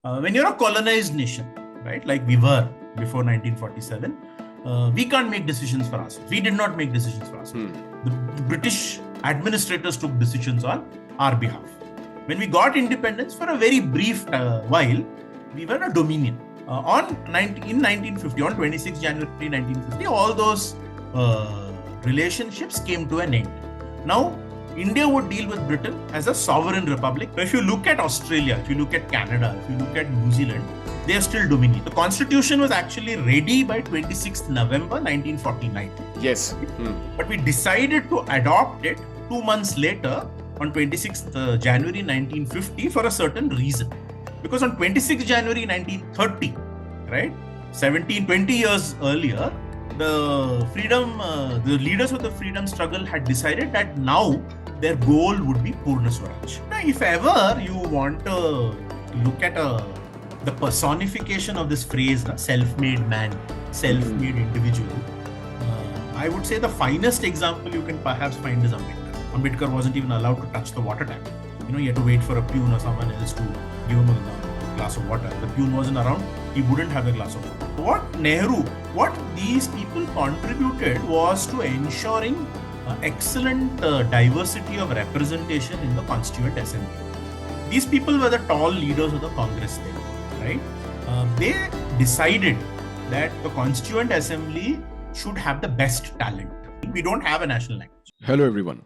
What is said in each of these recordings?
When you're a colonized nation, right, like we were before 1947, we can't make decisions for ourselves. We did not make decisions for ourselves. The British administrators took decisions on our behalf. When we got independence, for a very brief while, we were a dominion. In 1950, on 26 January 1950, all those relationships came to an end. Now, India would deal with Britain as a sovereign republic. If you look at Australia, if you look at Canada, if you look at New Zealand, they are still dominion. The constitution was actually ready by 26th November 1949. Yes. But we decided to adopt it 2 months later on 26th January 1950 for a certain reason. Because on 26th January 1930, right, 20 years earlier, the leaders of the freedom struggle had decided that now their goal would be Purna Swaraj. Now, if ever you want to look at the personification of this phrase, self-made man, self-made individual, I would say the finest example you can perhaps find is Ambedkar. Ambedkar wasn't even allowed to touch the water tap. He had to wait for a peon or someone else to give him a glass of water. The peon wasn't around, he wouldn't have a glass of water. What these people contributed was to ensuring excellent diversity of representation in the Constituent Assembly. These people were the tall leaders of the Congress then, right? They decided that the Constituent Assembly should have the best talent. We don't have a national language. Hello, everyone.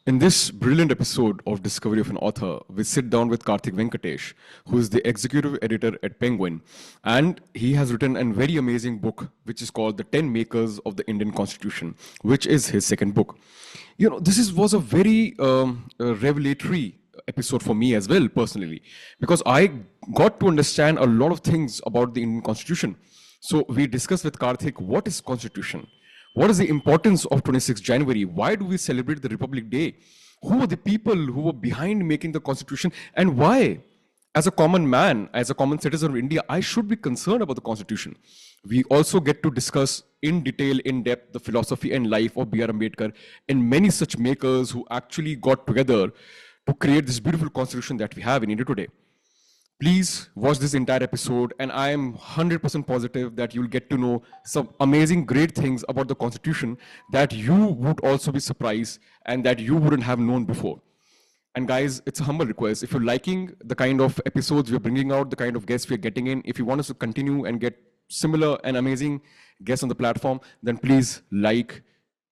In this brilliant episode of Discovery of an Author, we sit down with Karthik Venkatesh, who is the executive editor at Penguin, and he has written a very amazing book, which is called The 10 Makers of the Indian Constitution, which is his second book. This was a very revelatory episode for me as well, personally, because I got to understand a lot of things about the Indian Constitution. So we discussed with Karthik, what is Constitution? What is the importance of 26 January? Why do we celebrate the Republic Day? Who were the people who were behind making the Constitution? And why, as a common man, as a common citizen of India, I should be concerned about the Constitution? We also get to discuss in detail, in depth, the philosophy and life of B.R. Ambedkar and many such makers who actually got together to create this beautiful Constitution that we have in India today. Please watch this entire episode, and I am 100% positive that you'll get to know some amazing, great things about the Constitution that you would also be surprised and that you wouldn't have known before. And guys, it's a humble request. If you're liking the kind of episodes we're bringing out, the kind of guests we're getting in, if you want us to continue and get similar and amazing guests on the platform, then please like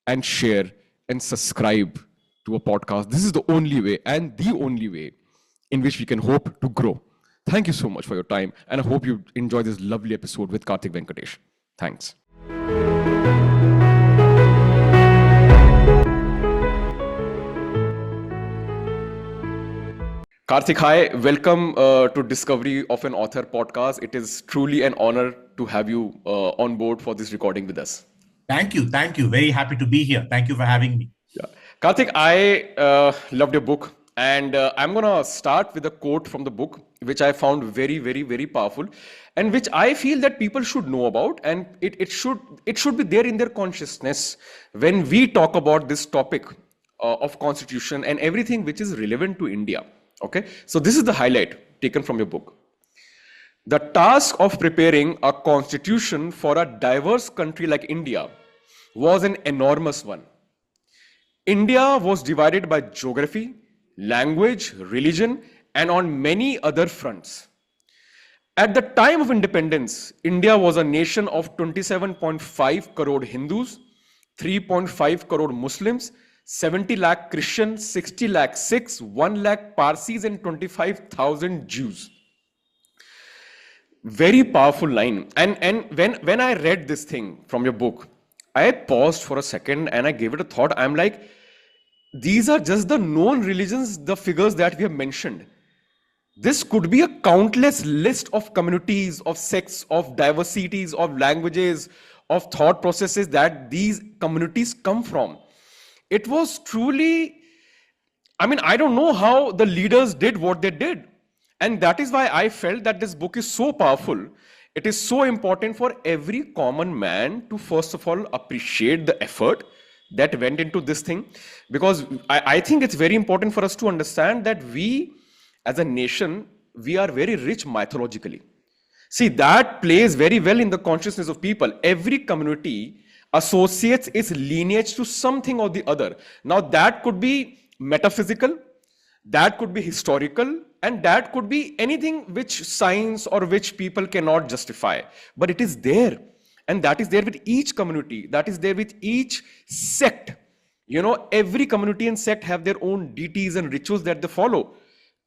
and share and subscribe to a podcast. This is the only way and the only way in which we can hope to grow. Thank you so much for your time, and I hope you enjoy this lovely episode with Karthik Venkatesh. Thanks. Karthik, hi. Welcome to Discovery of an Author podcast. It is truly an honor to have you on board for this recording with us. Thank you. Very happy to be here. Thank you for having me. Yeah. Karthik, I loved your book. And I'm going to start with a quote from the book, which I found very, very, very powerful, and which I feel that people should know about, and it should be there in their consciousness when we talk about this topic of Constitution and everything which is relevant to India. Okay, so this is the highlight taken from your book. The task of preparing a constitution for a diverse country like India was an enormous one. India was divided by geography, language, religion, and on many other fronts. At the time of independence, India was a nation of 27.5 crore Hindus, 3.5 crore Muslims, 70 lakh Christians, 60 lakh Sikhs, 1 lakh Parsis, and 25,000 Jews. Very powerful line. And when I read this thing from your book, I paused for a second and I gave it a thought. I'm like, these are just the known religions, the figures that we have mentioned. This could be a countless list of communities, of sects, of diversities, of languages, of thought processes that these communities come from. It was truly, I don't know how the leaders did what they did. And that is why I felt that this book is so powerful. It is so important for every common man to first of all appreciate the effort that went into this thing, because I think it's very important for us to understand that we as a nation we are very rich mythologically. See, that plays very well in the consciousness of people. Every community associates its lineage to something or the other. Now, that could be metaphysical, that could be historical, and that could be anything which science or which people cannot justify. But it is there. And that is there with each community, that is there with each sect. You know, every community and sect have their own deities and rituals that they follow.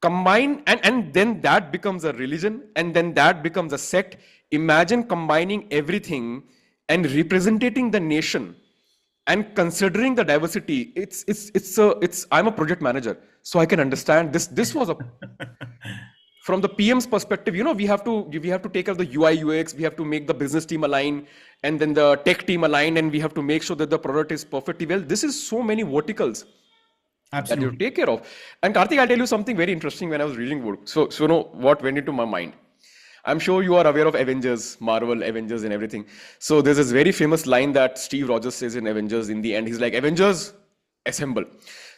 Combine, and then that becomes a religion, and then that becomes a sect. Imagine combining everything and representing the nation and considering the diversity. It's I'm a project manager, so I can understand this was a from the PM's perspective. You know, we have to take care of the UI UX, we have to make the business team align, and then the tech team align, and we have to make sure that the product is perfectly well. This is so many verticals that you take care of. And Karthik, I'll tell you something very interesting. When I was reading book, so you know what went into my mind. I'm sure you are aware of Avengers, Marvel, Avengers, and everything. So there's this very famous line that Steve Rogers says in Avengers. In the end, he's like, "Avengers, assemble."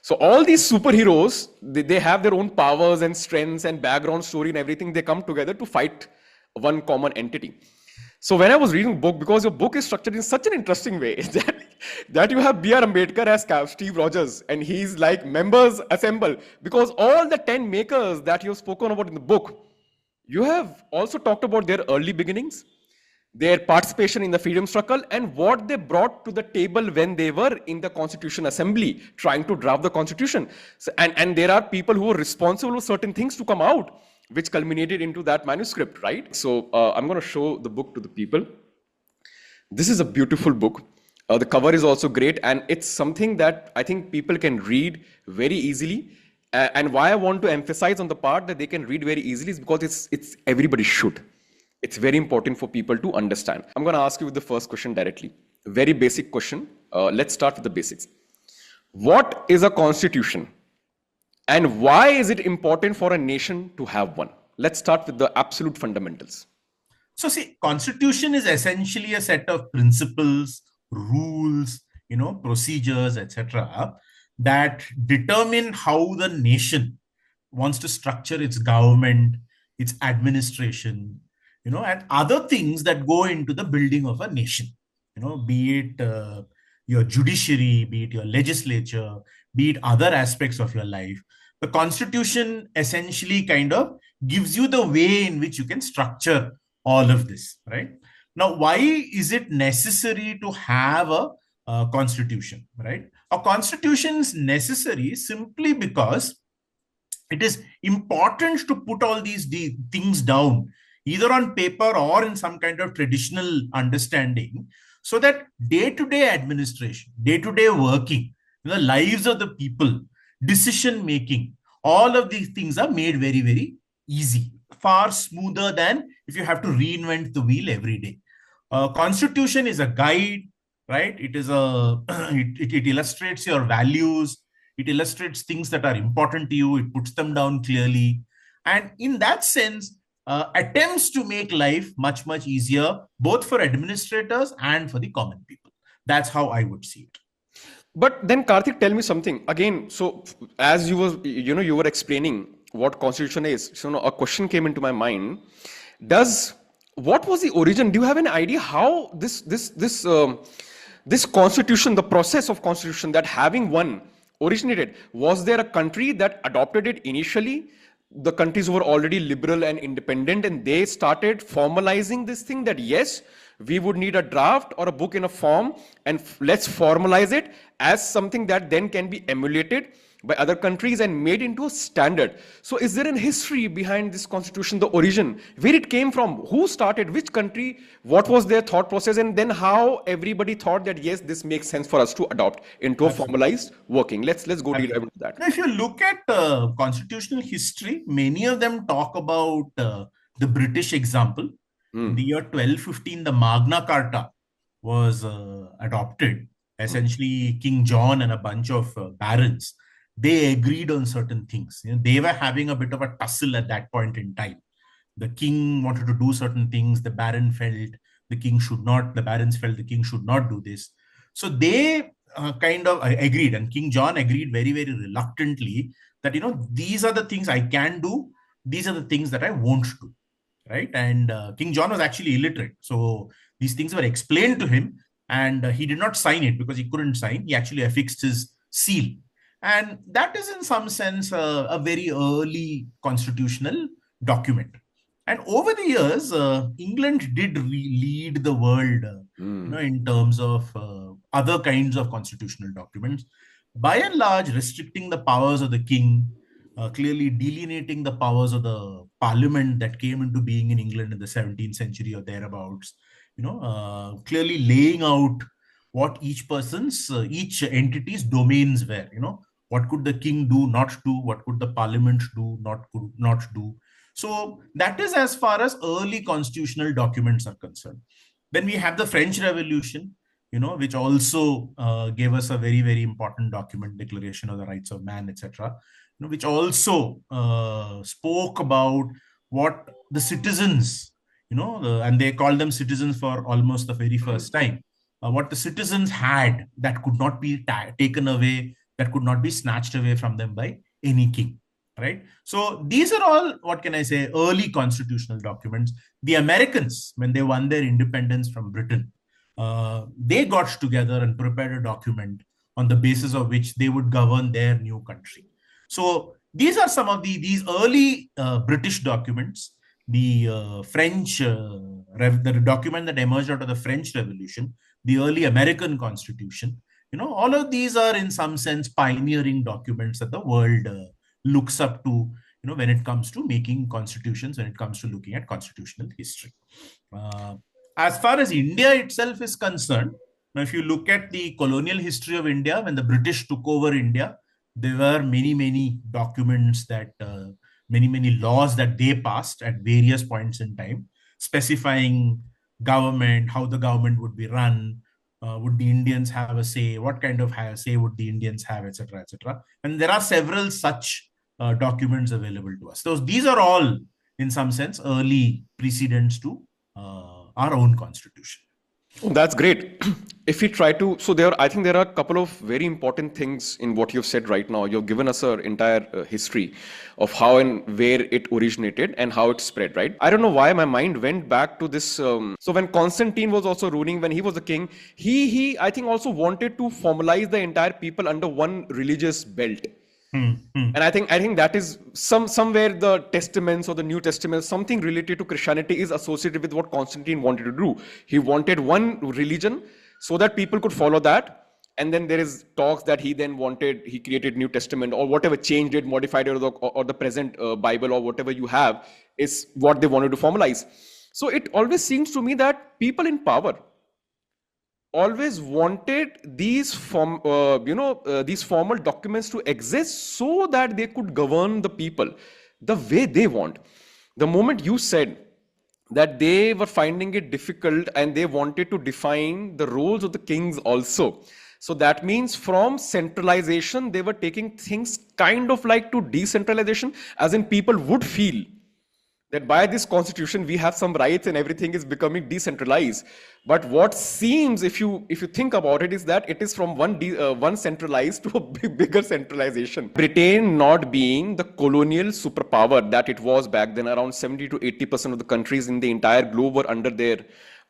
So all these superheroes, they have their own powers and strengths and background story and everything. They come together to fight one common entity. So when I was reading the book, because your book is structured in such an interesting way that you have B.R. Ambedkar as Steve Rogers, and he's like, members assemble, because all the 10 makers that you've spoken about in the book, you have also talked about their early beginnings, their participation in the freedom struggle, and what they brought to the table when they were in the Constituent Assembly trying to draft the Constitution. So, and there are people who are responsible for certain things to come out, which culminated into that manuscript, right? So I'm going to show the book to the people. This is a beautiful book. The cover is also great, and it's something that I think people can read very easily. And why I want to emphasize on the part that they can read very easily is because it's everybody should. It's very important for people to understand. I'm going to ask you with the first question directly. Very basic question. Let's start with the basics. What is a constitution? And why is it important for a nation to have one? Let's start with the absolute fundamentals. So see, constitution is essentially a set of principles, rules, procedures, etc., that determine how the nation wants to structure its government, its administration, and other things that go into the building of a nation. Be it your judiciary, be it your legislature, be it other aspects of your life. The constitution essentially kind of gives you the way in which you can structure all of this, right? Now, why is it necessary to have a constitution, right? A constitution is necessary simply because it is important to put all these things down, either on paper or in some kind of traditional understanding, so that day-to-day administration, day-to-day working, the lives of the people, decision making, all of these things are made very, very easy, far smoother than if you have to reinvent the wheel every day. Constitution is a guide, right? It is it illustrates your values. It illustrates things that are important to you. It puts them down clearly. And in that sense, attempts to make life much, much easier, both for administrators and for the common people. That's how I would see it. But then, Karthik, tell me something again. So as you were explaining what constitution is, so a question came into my mind. What was the origin? Do you have an idea how this constitution, the process of constitution, that having one originated? Was there a country that adopted it initially? The countries were already liberal and independent, and they started formalizing this thing that yes, we would need a draft or a book in a form, and let's formalize it as something that then can be emulated by other countries and made into a standard. So is there a history behind this constitution, the origin, where it came from, who started, which country, what was their thought process, and then how everybody thought that yes, this makes sense for us to adopt into a formalized working? Let's go deep into that. Now, if you look at constitutional history, many of them talk about the British example. In the year 1215, the Magna Carta was adopted. Essentially, King John and a bunch of barons, they agreed on certain things. They were having a bit of a tussle at that point in time. The king wanted to do certain things. The baron felt the king should not. The barons felt the king should not do this. So they kind of agreed, and King John agreed very, very reluctantly that, these are the things I can do. these are the things that I won't do, right? And King John was actually illiterate, so these things were explained to him, and he did not sign it because he couldn't sign. He actually affixed his seal, and that is in some sense a very early constitutional document. And over the years, England did lead the world, in terms of other kinds of constitutional documents. By and large, restricting the powers of the king, clearly delineating the powers of the parliament that came into being in England in the 17th century or thereabouts. Clearly laying out what each entity's domains were. What could the king do, not do? What could the parliament do, not do? So that is as far as early constitutional documents are concerned. Then we have the French Revolution, which also gave us a very, very important document, Declaration of the Rights of Man, etc., which also spoke about what the citizens, and they called them citizens for almost the very first time, what the citizens had that could not be taken away, that could not be snatched away from them by any king. Right. So these are all, what can I say, early constitutional documents. The Americans, when they won their independence from Britain, they got together and prepared a document on the basis of which they would govern their new country. So these are some of these early British documents. The French, the document that emerged out of the French Revolution, the early American Constitution. All of these are in some sense pioneering documents that the world looks up to, when it comes to making constitutions, when it comes to looking at constitutional history. As far as India itself is concerned, now if you look at the colonial history of India, when the British took over India, there were many, many documents that, many laws that they passed at various points in time, specifying government, how the government would be run, would the Indians have a say, what kind of say would the Indians have, etc., etc. And there are several such documents available to us. So these are all, in some sense, early precedents to our own constitution. That's great. If we try to, I think there are a couple of very important things in what you've said right now. You've given us an entire history of how and where it originated and how it spread, right? I don't know why my mind went back to this. So when Constantine was also ruling, when he was the king, he I think also wanted to formalize the entire people under one religious belt. And I think that is somewhere the testaments or the New Testament, something related to Christianity is associated with what Constantine wanted to do. He wanted one religion so that people could follow that. And then there is talks that he created New Testament or whatever, changed it, modified it, or the present Bible or whatever you have is what they wanted to formalize. So it always seems to me that people in power always wanted these these formal documents to exist so that they could govern the people the way they want. The moment you said that they were finding it difficult and they wanted to define the roles of the kings also, so that means from centralization they were taking things kind of like to decentralization, as in people would feel that by this constitution we have some rights and everything is becoming decentralized. But what seems, if you think about it, is that it is from one centralized to a bigger centralization. Britain not being the colonial superpower that it was back then, around 70 to 80% of the countries in the entire globe were under their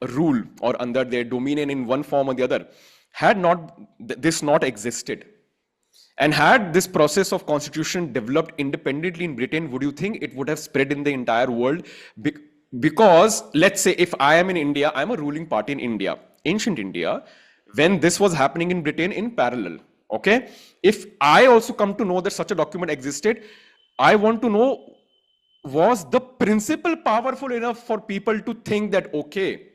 rule or under their dominion in one form or the other. Had this not existed, and had this process of constitution developed independently in Britain, would you think it would have spread in the entire world? Because let's say if I am in India, I'm a ruling party in India, ancient India, when this was happening in Britain in parallel, okay? If I also come to know that such a document existed, I want to know, was the principle powerful enough for people to think that, okay,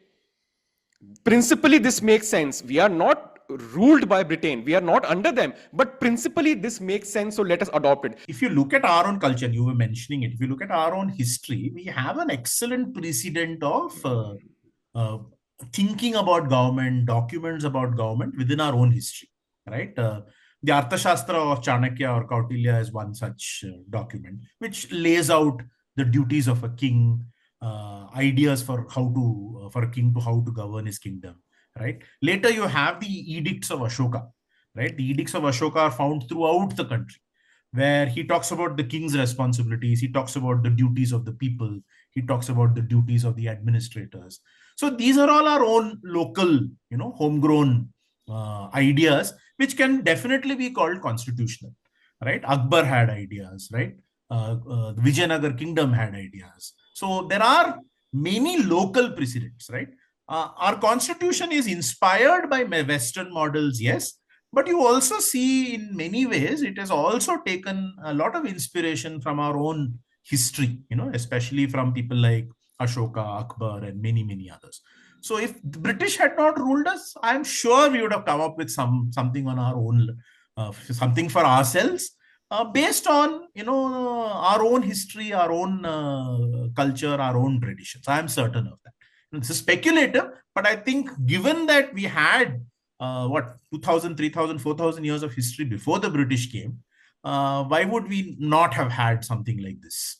principally this makes sense. We are not ruled by Britain, we are not under them, but principally this makes sense, so let us adopt it. If you look at our own culture, you were mentioning it, if you look at our own history, we have an excellent precedent of thinking about government, documents about government within our own history, right? The Arthashastra of Chanakya or Kautilya is one such document, which lays out the duties of a king, ideas for for a king to how to govern his kingdom. Right. Later, you have the edicts of Ashoka. Right. The edicts of Ashoka are found throughout the country. where he talks about the king's responsibilities, he talks about the duties of the people, he talks about the duties of the administrators. So these are all our own local, homegrown ideas, which can definitely be called constitutional, right? Akbar had ideas, right? The Vijayanagar kingdom had ideas. So there are many local precedents, right? Our constitution is inspired by Western models, yes, but you also see in many ways it has also taken a lot of inspiration from our own history, especially from people like Ashoka, Akbar, and many, many others. So if the British had not ruled us, I'm sure we would have come up with something on our own, something for ourselves, based on our own history, our own culture, our own traditions. I'm certain of that. It's speculative, but I think given that we had 2000, 3000, 4000 years of history before the British came, why would we not have had something like this?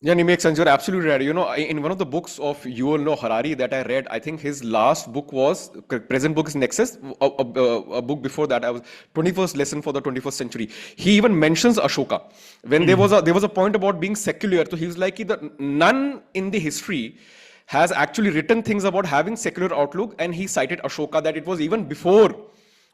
Yeah, it makes sense. You're absolutely right. In one of the books of Yuval Noah Harari that I read, I think his last book was, present book is Nexus, a book before that, I was 21st Lesson for the 21st Century. He even mentions Ashoka. When there was a point about being secular, so he was like, none in the history has actually written things about having secular outlook, and he cited Ashoka, that it was even before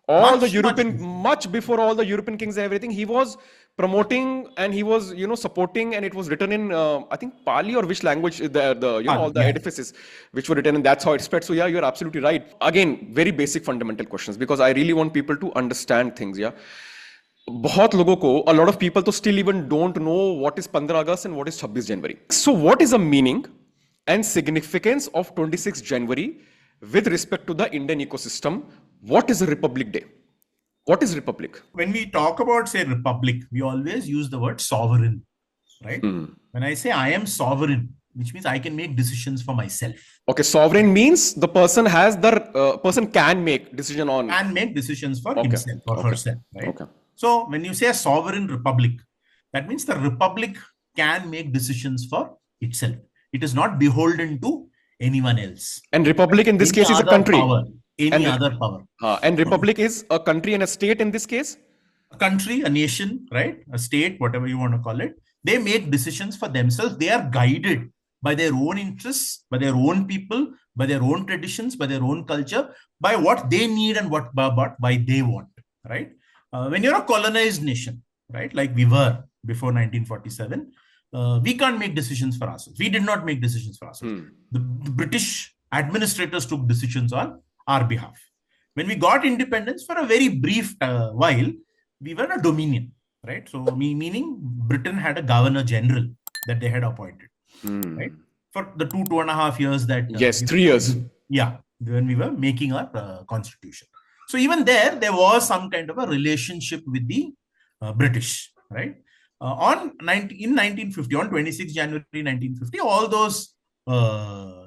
all the European, much before all the European kings and everything, he was promoting and he was, supporting, and it was written in, I think Pali or which language, all the edifices which were written, and that's how it spread. So yeah, you're absolutely right. Again, very basic fundamental questions, because I really want people to understand things. Yeah. बहुत लोगों को, a lot of people to still even don't know what is 15 August and what is 26 January. So what is the meaning and significance of 26 January with respect to the Indian ecosystem? What is a Republic Day? What is Republic? When we talk about, say, Republic, we always use the word sovereign, right? When I say I am sovereign, which means I can make decisions for myself. Okay, sovereign means the person has person can make decision on. Can make decisions for himself or herself, right? Okay. So when you say a sovereign republic, that means the republic can make decisions for itself. It is not beholden to anyone else. And republic in this case is a country. Other power. And republic is a country and a state in this case? A country, a nation, right? A state, whatever you want to call it. They make decisions for themselves. They are guided by their own interests, by their own people, by their own traditions, by their own culture, by what they need and why they want, right? When you're a colonized nation, right, like we were before 1947, we can't make decisions for ourselves. We did not make decisions for ourselves. The British administrators took decisions on our behalf. When we got independence, for a very brief while, we were a dominion, right? So meaning Britain had a governor general that they had appointed, right? For the 2.5 years that... yes, 3 years. Yeah, when we were making our constitution. So even there was some kind of a relationship with the British, right? In 1950, on 26 January 1950, all those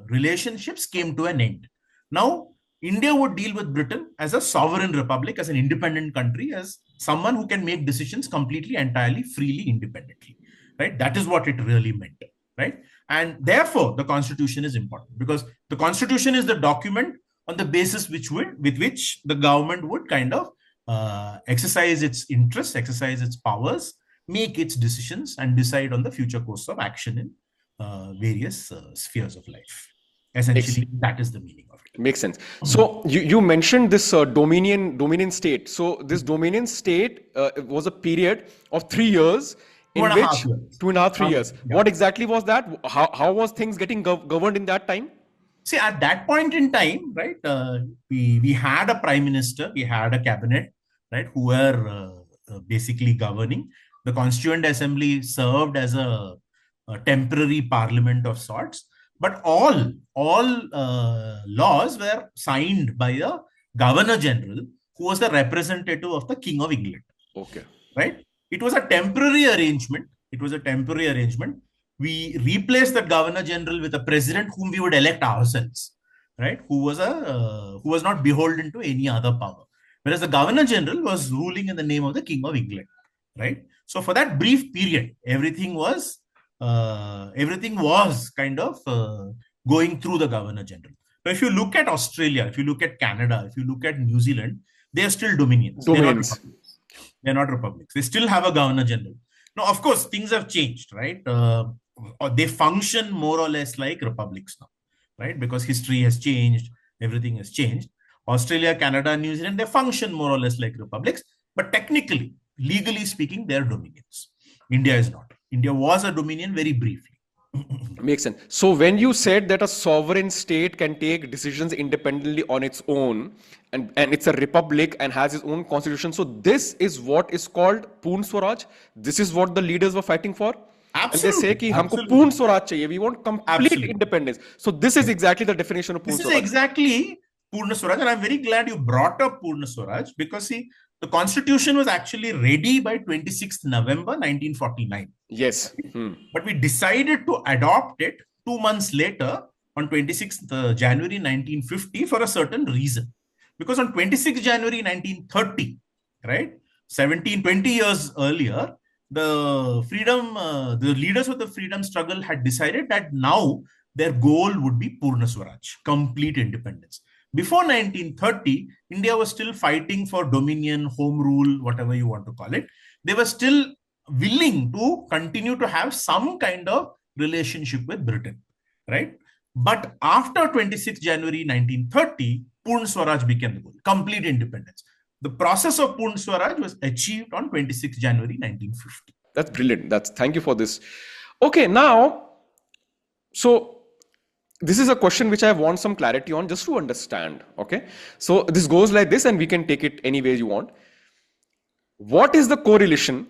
relationships came to an end. Now, India would deal with Britain as a sovereign republic, as an independent country, as someone who can make decisions completely, entirely, freely, independently, right? That is what it really meant, right? And therefore, the constitution is important, because the constitution is the document on the basis with which the government would kind of exercise its interests, exercise its powers, make its decisions, and decide on the future course of action in various spheres of life. Essentially, that is the meaning of it. Makes sense. So you mentioned this dominion state. So this dominion state was a period of 3 years. In which 2.5, 3 years. Yeah. What exactly was that? How was things getting governed in that time? See, at that point in time, right, we had a prime minister, we had a cabinet, right, who were basically governing. The Constituent Assembly served as a temporary parliament of sorts, but all laws were signed by a governor general who was the representative of the King of England. Okay. Right? It was a temporary arrangement. We replaced the governor general with a president whom we would elect ourselves, right? Who was not beholden to any other power. Whereas the governor general was ruling in the name of the King of England, right? So for that brief period, everything was kind of going through the governor general. But if you look at Australia, if you look at Canada, if you look at New Zealand, they are still dominions. They're not republics. They still have a governor general. Now, of course, things have changed, right? They function more or less like republics now, right? Because history has changed, everything has changed. Australia, Canada, New Zealand, they function more or less like republics, but technically, legally speaking, they're dominions. India is not. India was a dominion very briefly. Makes sense. So when you said that a sovereign state can take decisions independently on its own, and it's a republic and has its own constitution, so this is what is called Poon Swaraj. This is what the leaders were fighting for. And they say कि हमको Poon Swaraj चाहिए. We want complete independence. So this is exactly the definition of Poon Swaraj. This is exactly Purna Swaraj, and I'm very glad you brought up Purna Swaraj because see, the constitution was actually ready by 26th November 1949. Yes. But we decided to adopt it 2 months later on 26th January 1950 for a certain reason. Because on 26th January 1930, right, 20 years earlier, the leaders of the freedom struggle had decided that now their goal would be Purna Swaraj, complete independence. Before 1930, India was still fighting for dominion, home rule, whatever you want to call it. They were still willing to continue to have some kind of relationship with Britain, right? But after 26 January 1930, Purna Swaraj became the goal, complete independence. The process of Purna Swaraj was achieved on 26 January 1950. That's brilliant. Thank you for this. Okay, now, so this is a question which I want some clarity on just to understand. Okay, so this goes like this, and we can take it any way you want. What is the correlation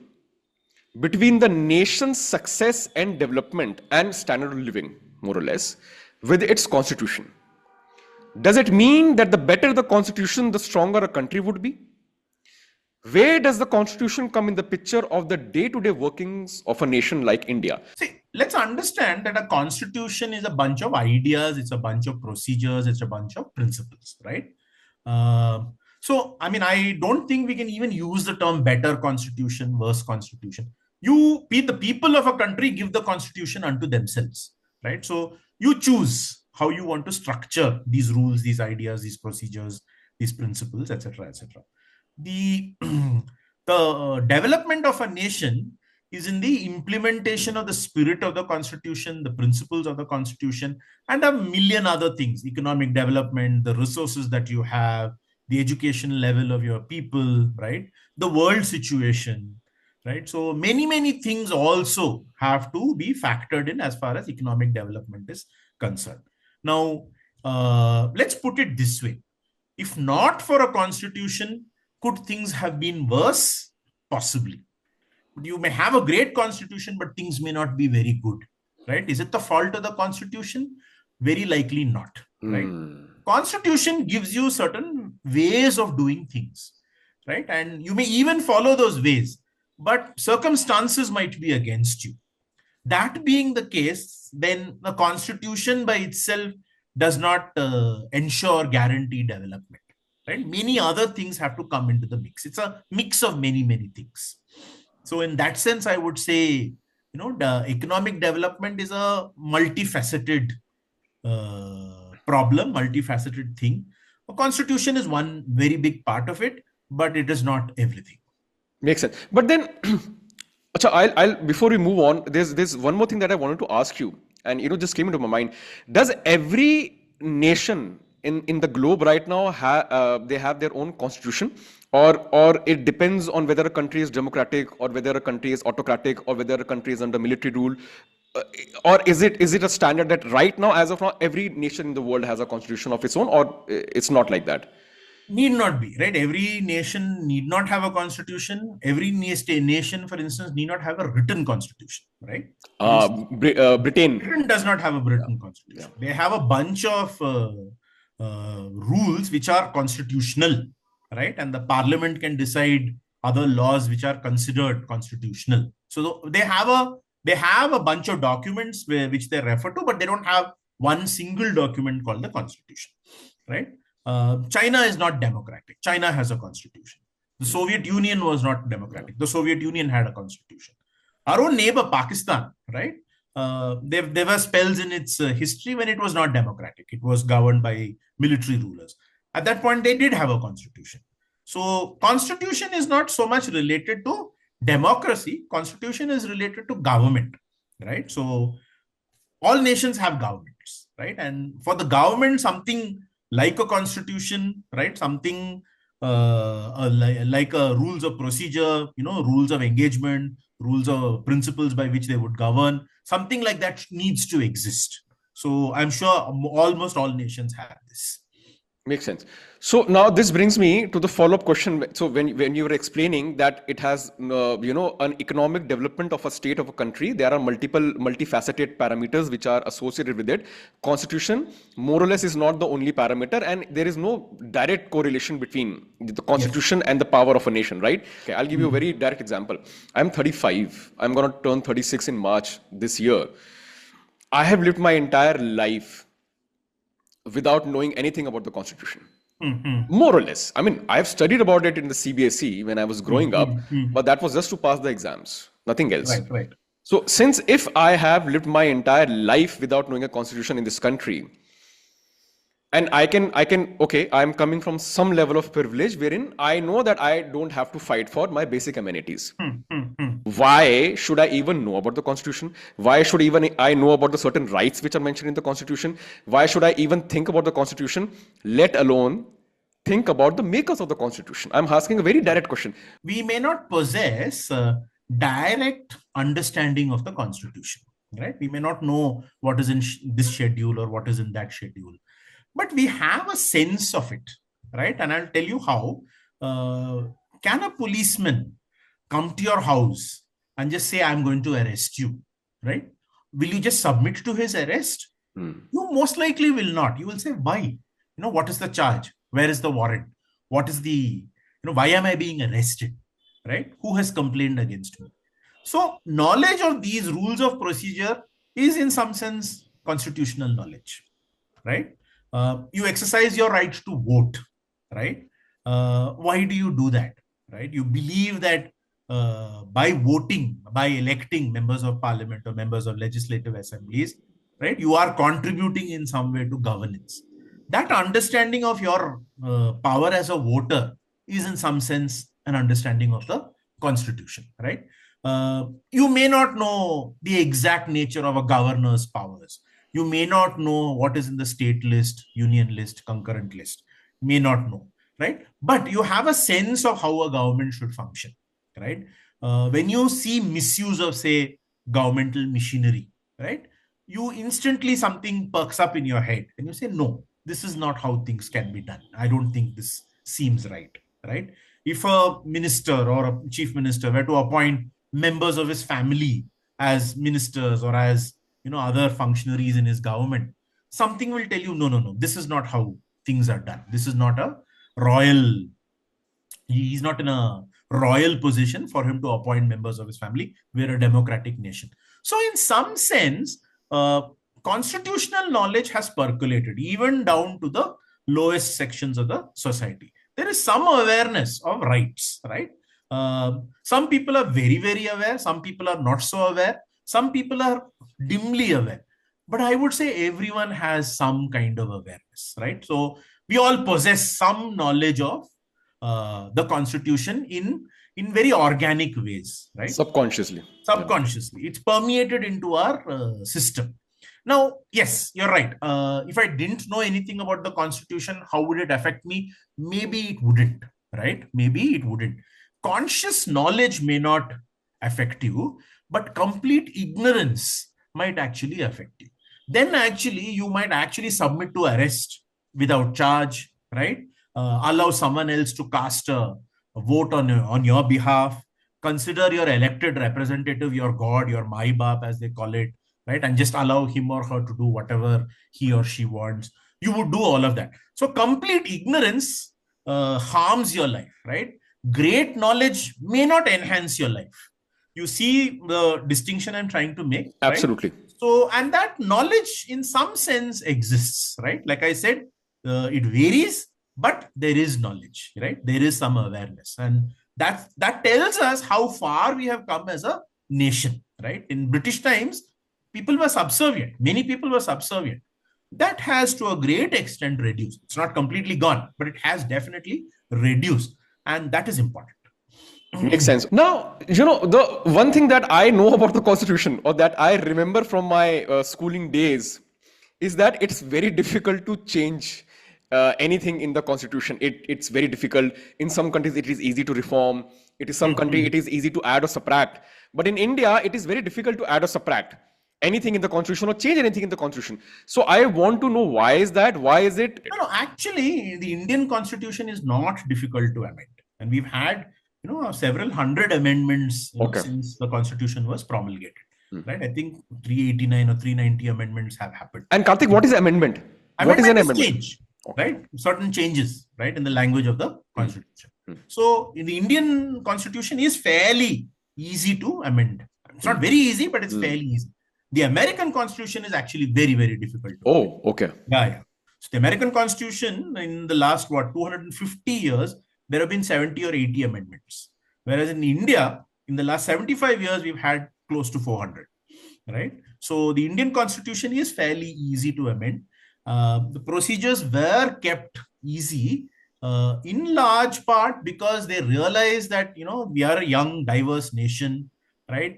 between the nation's success and development and standard of living, more or less, with its constitution? Does it mean that the better the constitution, the stronger a country would be? Where does the constitution come in the picture of the day-to-day workings of a nation like India? See, let's understand that a constitution is a bunch of ideas, it's a bunch of procedures, it's a bunch of principles, right? So, I mean, I don't think we can even use the term better constitution, worse constitution. The people of a country give the constitution unto themselves, right? So you choose how you want to structure these rules, these ideas, these procedures, these principles, etc., etc. The development of a nation is in the implementation of the spirit of the constitution, the principles of the constitution, and a million other things: economic development, the resources that you have, the education level of your people, right? The world situation, right? So many things also have to be factored in as far as economic development is concerned. Now, let's put it this way. If not for a constitution, could things have been worse? Possibly. You may have a great constitution, but things may not be very good, right? Is it the fault of the constitution? Very likely not, right? Constitution gives you certain ways of doing things, right? And you may even follow those ways, but circumstances might be against you. That being the case, then the constitution by itself does not ensure guaranteed development. Right? Many other things have to come into the mix. It's a mix of many things. So in that sense, I would say, the economic development is a multifaceted problem, multifaceted thing. A constitution is one very big part of it, but it is not everything. Makes sense. But then, I'll before we move on, there's one more thing that I wanted to ask you, and just came into my mind. Does every nation in the globe right now they have their own constitution, or it depends on whether a country is democratic, or whether a country is autocratic, or whether a country is under military rule, or is it a standard that right now, as of now, every nation in the world has a constitution of its own, or it's not like that? Need not be, right? Every nation need not have a constitution. Every nation, for instance, need not have a written constitution, right? Britain does not have a written constitution. They have a bunch of rules which are constitutional, right? And the parliament can decide other laws which are considered constitutional. So they have a bunch of documents which they refer to, but they don't have one single document called the constitution, right? China is not democratic. China has a constitution. The Soviet Union was not democratic. The Soviet Union had a constitution. Our own neighbor Pakistan, right? There were spells in its history when it was not democratic. It was governed by military rulers. At that point, they did have a constitution. So constitution is not so much related to democracy. Constitution is related to government, right? So all nations have governments, right? And for the government, something like a constitution, right? Something like a rules of procedure, rules of engagement, rules of principles by which they would govern, something like that needs to exist. So I'm sure almost all nations have this. Makes sense. So now this brings me to the follow-up question. So when you were explaining that it has an economic development of a state of a country, there are multifaceted parameters which are associated with it. Constitution more or less is not the only parameter, and there is no direct correlation between the constitution and the power of a nation, right? Okay, I'll give you a very direct example. I'm 35. I'm going to turn 36 in March this year. I have lived my entire life without knowing anything about the constitution, more or less. I mean, I've studied about it in the CBSE when I was growing up, but that was just to pass the exams, nothing else. Right. So since if I have lived my entire life without knowing a constitution in this country, and okay, I'm coming from some level of privilege wherein I know that I don't have to fight for my basic amenities. Why should I even know about the constitution? Why should even I know about the certain rights which are mentioned in the constitution? Why should I even think about the constitution, let alone think about the makers of the constitution? I'm asking a very direct question. We may not possess direct understanding of the constitution, right? We may not know what is in this schedule or what is in that schedule, but we have a sense of it, right? And I'll tell you how. Can a policeman come to your house and just say, I'm going to arrest you, right? Will you just submit to his arrest? You most likely will not. You will say, why? What is the charge? Where is the warrant? What is why am I being arrested, right? Who has complained against me? So knowledge of these rules of procedure is in some sense constitutional knowledge, right? You exercise your right to vote, right? Why do you do that, right? You believe that by voting, by electing members of parliament or members of legislative assemblies, right, you are contributing in some way to governance. That understanding of your power as a voter is in some sense an understanding of the constitution, right? You may not know the exact nature of a governor's powers. You may not know what is in the state list, union list, concurrent list. May not know, right? But you have a sense of how a government should function, right? When you see misuse of, say, governmental machinery, right? You instantly something perks up in your head and you say, no, this is not how things can be done. I don't think this seems right, right? If a minister or a chief minister were to appoint members of his family as ministers or as other functionaries in his government, something will tell you, no, this is not how things are done. This is not a royal, he's not in a royal position for him to appoint members of his family. We're a democratic nation. So in some sense, constitutional knowledge has percolated even down to the lowest sections of the society. There is some awareness of rights, right? Some people are very, very aware. Some people are not so aware. Some people are dimly aware. But I would say everyone has some kind of awareness, right? So we all possess some knowledge of the constitution in very organic ways, right? Subconsciously. It's permeated into our system. Now, yes, you're right. If I didn't know anything about the constitution, how would it affect me? Maybe it wouldn't, right? Maybe it wouldn't. Conscious knowledge may not affect you, but complete ignorance might actually affect you. Then actually, you might actually submit to arrest without charge, right? Allow someone else to cast a vote on your behalf. Consider your elected representative, your God, your Mai Baap, as they call it, right? And just allow him or her to do whatever he or she wants. You would do all of that. So complete ignorance harms your life, right? Great knowledge may not enhance your life. You see the distinction I'm trying to make? Absolutely. Right? So, and that knowledge in some sense exists, right? Like I said, it varies, but there is knowledge, right? There is some awareness. And that tells us how far we have come as a nation, right? In British times, people were subservient. Many people were subservient. That has to a great extent reduced. It's not completely gone, but it has definitely reduced. And that is important. Makes sense. Now, the one thing that I know about the Constitution, or that I remember from my schooling days, is that it's very difficult to change anything in the Constitution. It's very difficult. In some countries, it is easy to reform. It is some country, it is easy to add or subtract. But in India, it is very difficult to add or subtract anything in the Constitution or change anything in the Constitution. So I want to know, why is that? Why is it? No, actually, the Indian Constitution is not difficult to amend. And we've had, several hundred amendments since the Constitution was promulgated. Right? I think 389 or 390 amendments have happened. And Karthik, what is amendment? What is an amendment? Change, right? Certain changes, right, in the language of the Constitution. So in the Indian Constitution is fairly easy to amend. It's not very easy, but it's fairly easy. The American Constitution is actually very, very difficult. Okay. Yeah. So the American Constitution, in the last, 250 years, there have been 70 or 80 amendments. Whereas in India, in the last 75 years, we've had close to 400, right? So the Indian Constitution is fairly easy to amend. The procedures were kept easy in large part because they realized that, we are a young, diverse nation, right?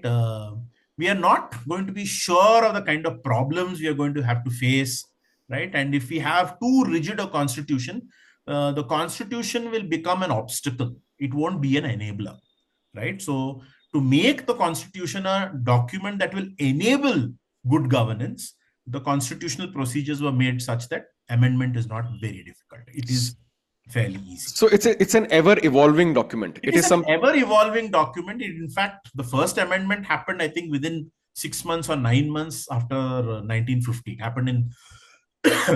We are not going to be sure of the kind of problems we are going to have to face, right? And if we have too rigid a constitution, the constitution will become an obstacle. It won't be an enabler, right? So to make the constitution a document that will enable good governance, the constitutional procedures were made such that amendment is not very difficult. It is fairly easy. So it's an ever-evolving document. It is an ever-evolving document. In fact, the first amendment happened, I think, within 6 months or 9 months after 1950. It happened in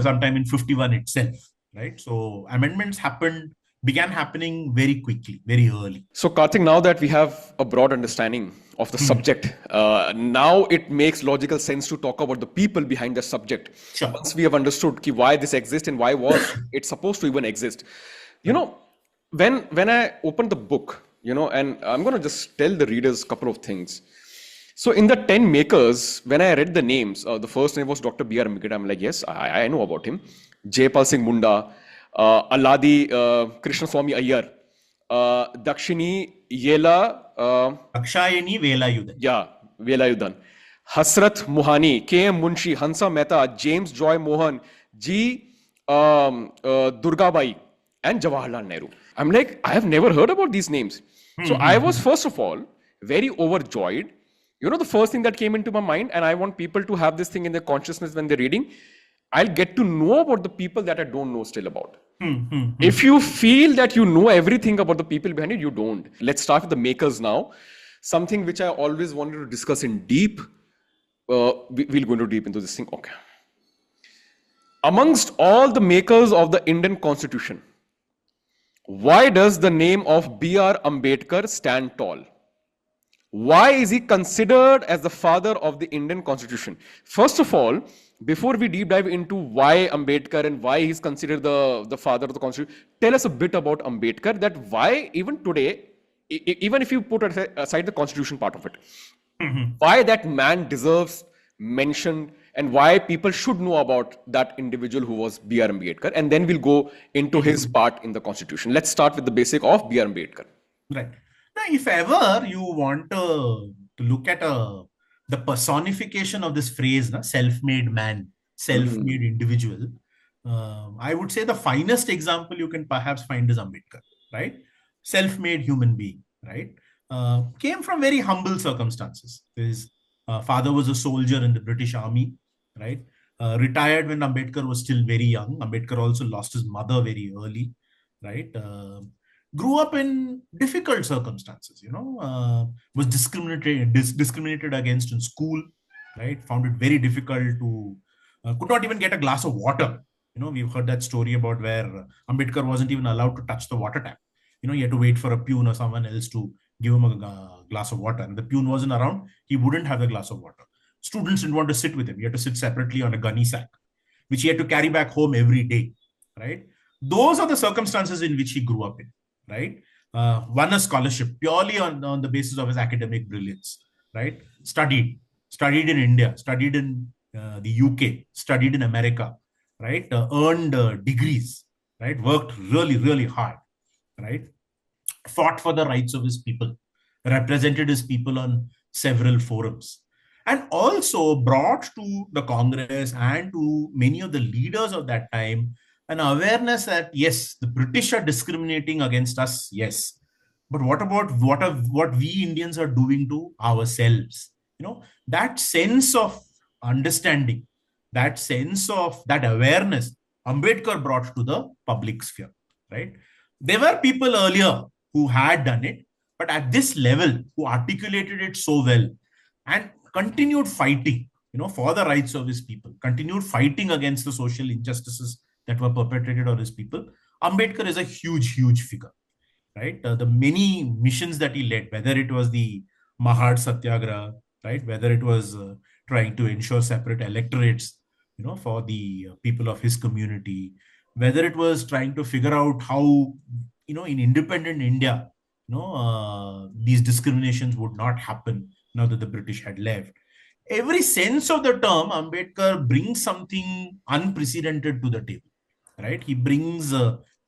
sometime in 51 itself, right? So amendments began happening very quickly, very early. So Karthik, now that we have a broad understanding of the subject, now it makes logical sense to talk about the people behind the subject. Sure. Once we have understood why this exists and why was it supposed to even exist. When I opened the book, and I'm going to just tell the readers a couple of things. So in the 10 makers, when I read the names, the first name was Dr. B.R. Ambedkar. I'm like, yes, I know about him. Jayapal Singh Munda, Alladi Krishnaswamy Iyer, Dakshini Yela. Dakshayani Velayudan. Yeah, Velayudan. Hasrat Muhani, K.M. Munshi, Hansa Mehta, James Joy Mohan, G. Durgabai, and Jawaharlal Nehru. I'm like, I have never heard about these names. So I was, first of all, very overjoyed. The first thing that came into my mind, and I want people to have this thing in their consciousness when they're reading, I'll get to know about the people that I don't know still about. If you feel that you know everything about the people behind it, you don't. Let's start with the makers now. Something which I always wanted to discuss in deep. We'll go into deep into this thing. Okay. Amongst all the makers of the Indian Constitution, why does the name of B.R. Ambedkar stand tall? Why is he considered as the father of the Indian Constitution? First of all, before we deep dive into why Ambedkar and why he's considered the father of the Constitution, tell us a bit about Ambedkar, that why even today, even if you put aside the Constitution part of it, why that man deserves mention and why people should know about that individual who was B.R. Ambedkar. And then we'll go into his part in the Constitution. Let's start with the basic of B.R. Ambedkar. Right. Now, if ever you want to look at the personification of this phrase, self-made man, self-made individual, I would say the finest example you can perhaps find is Ambedkar, right? Self-made human being, right? Came from very humble circumstances. His father was a soldier in the British Army, right? Retired when Ambedkar was still very young. Ambedkar also lost his mother very early, right? Grew up in difficult circumstances, was discriminated against in school, right? Found it very difficult to, could not even get a glass of water. We've heard that story about where Ambedkar wasn't even allowed to touch the water tap. He had to wait for a peon or someone else to give him a glass of water. And the peon wasn't around, he wouldn't have the glass of water. Students didn't want to sit with him. He had to sit separately on a gunny sack, which he had to carry back home every day, right? Those are the circumstances in which he grew up in. Right, won a scholarship purely on the basis of his academic brilliance. Right, studied in India, studied in the UK, studied in America. Right, earned degrees. Right, worked really, really hard. Right, fought for the rights of his people, represented his people on several forums, and also brought to the Congress and to many of the leaders of that time an awareness that yes, the British are discriminating against us, yes, but what about what we Indians are doing to ourselves? That sense of understanding, that sense of that awareness, Ambedkar brought to the public sphere, right? There were people earlier who had done it, but at this level, who articulated it so well and continued fighting, for the rights of his people, continued fighting against the social injustices that were perpetrated on his people. Ambedkar is a huge, huge figure, right? The many missions that he led, whether it was the Mahad Satyagraha, right? Whether it was trying to ensure separate electorates, for the people of his community, whether it was trying to figure out how, in independent India, these discriminations would not happen now that the British had left. Every sense of the term, Ambedkar brings something unprecedented to the table, right? He brings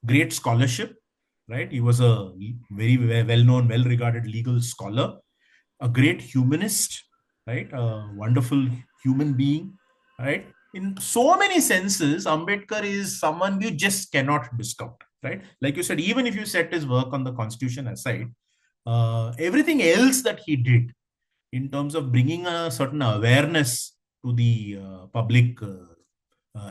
great scholarship, right? He was a very well-known, well-regarded legal scholar, a great humanist, right? A wonderful human being, right? In so many senses, Ambedkar is someone you just cannot discount, right? Like you said, even if you set his work on the Constitution aside, everything else that he did in terms of bringing a certain awareness to the public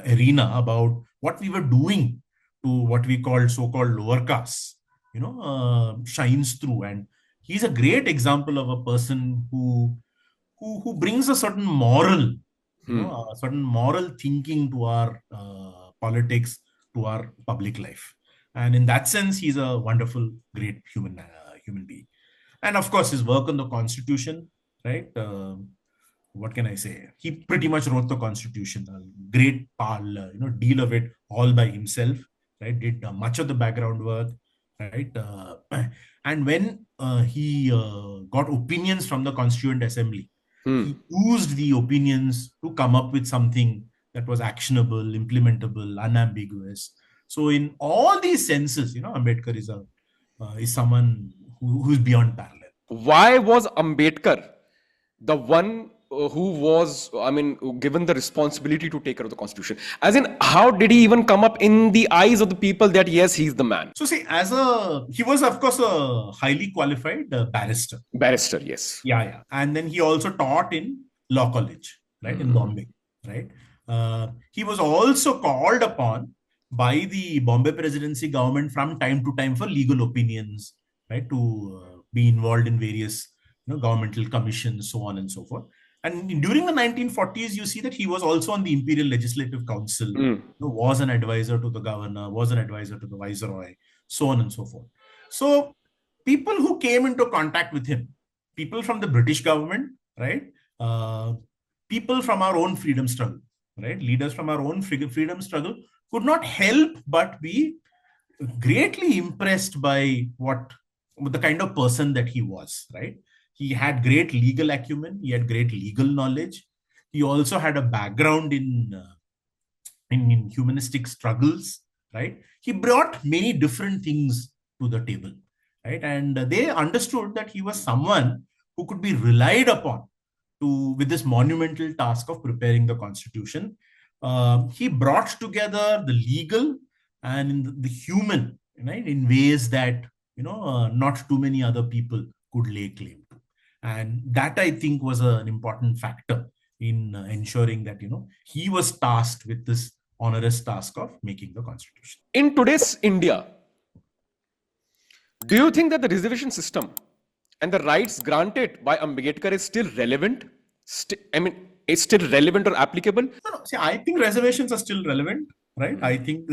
arena about what we were doing to what we called so-called lower castes, shines through. And he's a great example of a person who brings a certain moral, a certain moral thinking to our politics, to our public life. And in that sense, he's a wonderful, great human being. And of course, his work on the Constitution, right? What can I say? He pretty much wrote the Constitution, a great deal of it all by himself, right? Did much of the background work, right? And when he got opinions from the Constituent Assembly, he used the opinions to come up with something that was actionable, implementable, unambiguous. So in all these senses, Ambedkar is someone who's beyond parallel. Why was Ambedkar the one who was, given the responsibility to take care of the Constitution? As in, how did he even come up in the eyes of the people that, yes, he's the man? So see, he was, of course, a highly qualified barrister. Barrister, yes. Yeah. And then he also taught in law college, right, in Bombay, right? He was also called upon by the Bombay presidency government from time to time for legal opinions, right, to be involved in various governmental commissions, so on and so forth. And during the 1940s, you see that he was also on the Imperial Legislative Council, was an advisor to the governor, was an advisor to the viceroy, so on and so forth. So people who came into contact with him, people from the British government, right? People from our own freedom struggle, right? Leaders from our own freedom struggle could not help but be greatly impressed by the kind of person that he was, right? He had great legal acumen. He had great legal knowledge. He also had a background in humanistic struggles, right? He brought many different things to the table, right? And they understood that he was someone who could be relied upon with this monumental task of preparing the Constitution. He brought together the legal and the human, right, in ways that not too many other people could lay claim to. And that, I think, was an important factor in ensuring that, he was tasked with this onerous task of making the Constitution. In today's India, do you think that the reservation system and the rights granted by Ambedkar is still relevant? Is still relevant or applicable? No. See, I think reservations are still relevant, right? I think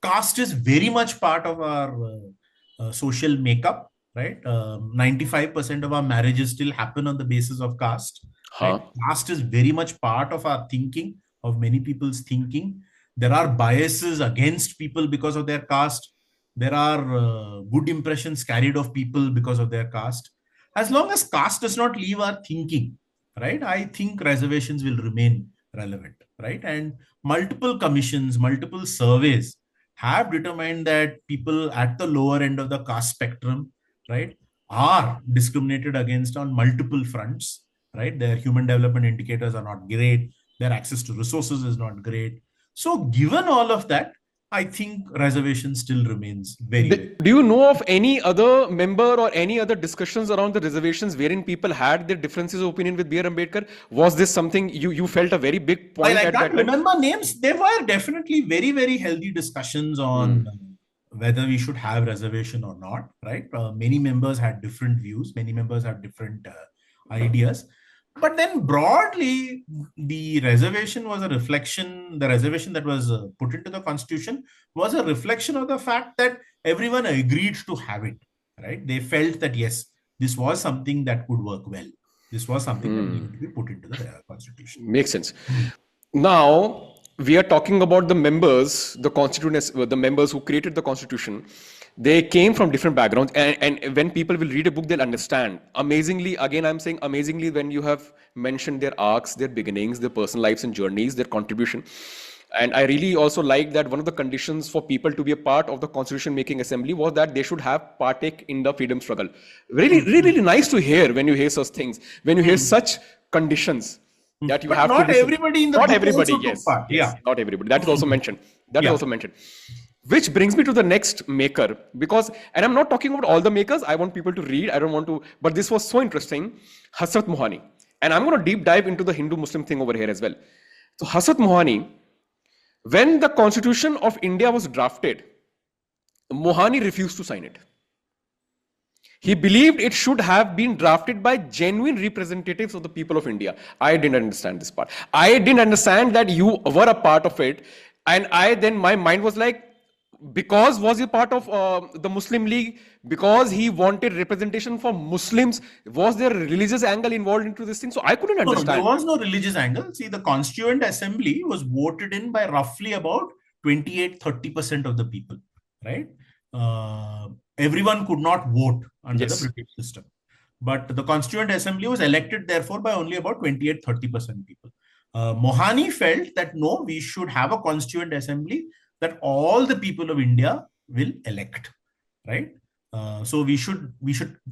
caste is very much part of our social makeup. Right, 95% of our marriages still happen on the basis of caste. Right? Caste is very much part of our thinking, of many people's thinking. There are biases against people because of their caste. There are good impressions carried of people because of their caste. As long as caste does not leave our thinking, right, I think reservations will remain relevant, right? And multiple commissions, multiple surveys have determined that people at the lower end of the caste spectrum, right, are discriminated against on multiple fronts, right? Their human development indicators are not great. Their access to resources is not great. So given all of that, I think reservation still remains very, very. Do you know of any other member or any other discussions around the reservations wherein people had their differences of opinion with B.R. Ambedkar? Was this something you felt a very big point I at can't that time? remember names. There were definitely very, very healthy discussions on whether we should have reservation or not, right? Many members had different views. Many members have different ideas. But then broadly, the reservation was a reflection, the reservation that was put into the constitution was a reflection of the fact that everyone agreed to have it, right? They felt that, yes, this was something that could work well. This was something that needed to be put into the constitution. Makes sense. Now, we are talking about the members, the members who created the constitution. They came from different backgrounds, and when people will read a book, they'll understand. Amazingly, again, I'm saying amazingly, when you have mentioned their arcs, their beginnings, their personal lives and journeys, their contribution. And I really also like that one of the conditions for people to be a part of the constitution making assembly was that they should have partake in the freedom struggle. Really, really, really nice to hear when you hear such things, when you hear such conditions that you But have not to everybody in the not book everybody, also took yes, part. yes, Yeah. not everybody. That is also mentioned. That is Yeah. also mentioned. Which brings me to the next maker, because, and I'm not talking about all the makers, I want people to read, I don't want to, but this was so interesting, Hasrat Mohani. And I'm going to deep dive into the Hindu-Muslim thing over here as well. So Hasrat Mohani, when the Constitution of India was drafted, Mohani refused to sign it. He believed it should have been drafted by genuine representatives of the people of India. I didn't understand this part. I didn't understand that you were a part of it. And my mind was like, because was he part of the Muslim League? Because he wanted representation for Muslims? Was there a religious angle involved into this thing? So I couldn't No, understand. there was no religious angle. See, the Constituent Assembly was voted in by roughly about 28-30% of the people, right? Everyone could not vote under the British system. But the Constituent Assembly was elected, therefore, by only about 28-30% people. Mohani felt that no, we should have a Constituent Assembly that all the people of India will elect, right? So we should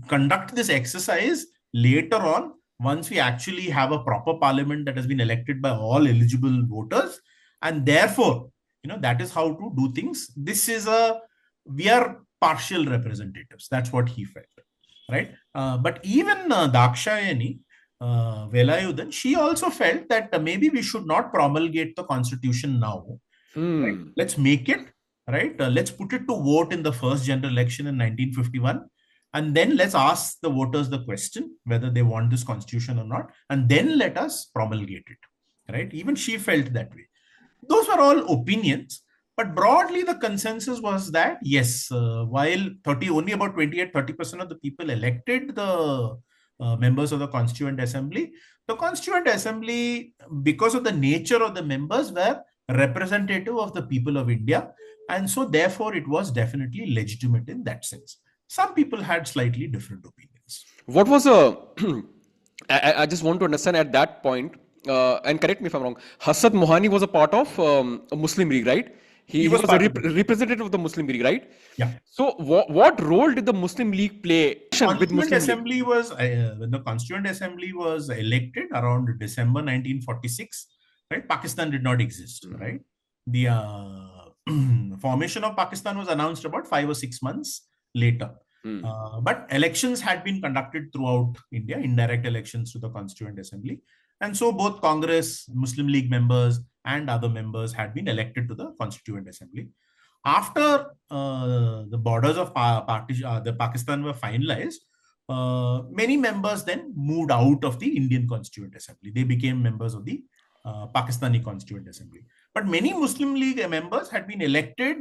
conduct this exercise later on once we actually have a proper parliament that has been elected by all eligible voters, and therefore, that is how to do things. We are partial representatives. That's what he felt, right? But even Dakshayani, Velayudan, she also felt that maybe we should not promulgate the constitution now. Right? Let's make it, right? Let's put it to vote in the first general election in 1951. And then let's ask the voters the question whether they want this constitution or not. And then let us promulgate it, right? Even she felt that way. Those were all opinions. But broadly, the consensus was that, yes, while only about 28-30% of the people elected the members of the Constituent Assembly, the Constituent Assembly, because of the nature of the members, were representative of the people of India. And so, therefore, it was definitely legitimate in that sense. Some people had slightly different opinions. What was I just want to understand at that point, and correct me if I'm wrong, Hasrat Mohani was a part of a Muslim League, right? He was a representative of the Muslim League, right? Yeah. So what role did the Muslim League play with Muslim Assembly League? When the Constituent Assembly was elected around December 1946, right? Pakistan did not exist, right? The formation of Pakistan was announced about 5 or 6 months later. But elections had been conducted throughout India, indirect elections to the Constituent Assembly. And so both Congress, Muslim League members, and other members had been elected to the Constituent Assembly. After the borders of the Pakistan were finalized, many members then moved out of the Indian Constituent Assembly. They became members of the Pakistani Constituent Assembly. But many Muslim League members had been elected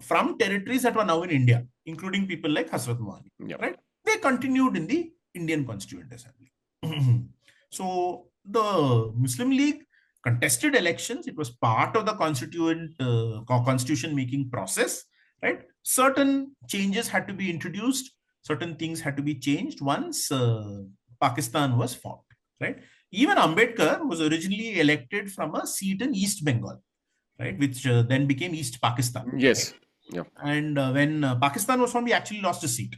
from territories that were now in India, including people like Hasrat Mohani, right? They continued in the Indian Constituent Assembly. So the Muslim League contested elections. It was part of the constitution making process, right? Certain changes had to be introduced. Certain things had to be changed once Pakistan was formed, right? Even Ambedkar was originally elected from a seat in East Bengal, right, which then became East Pakistan. Yes. Yeah. And when Pakistan was formed, he actually lost a seat,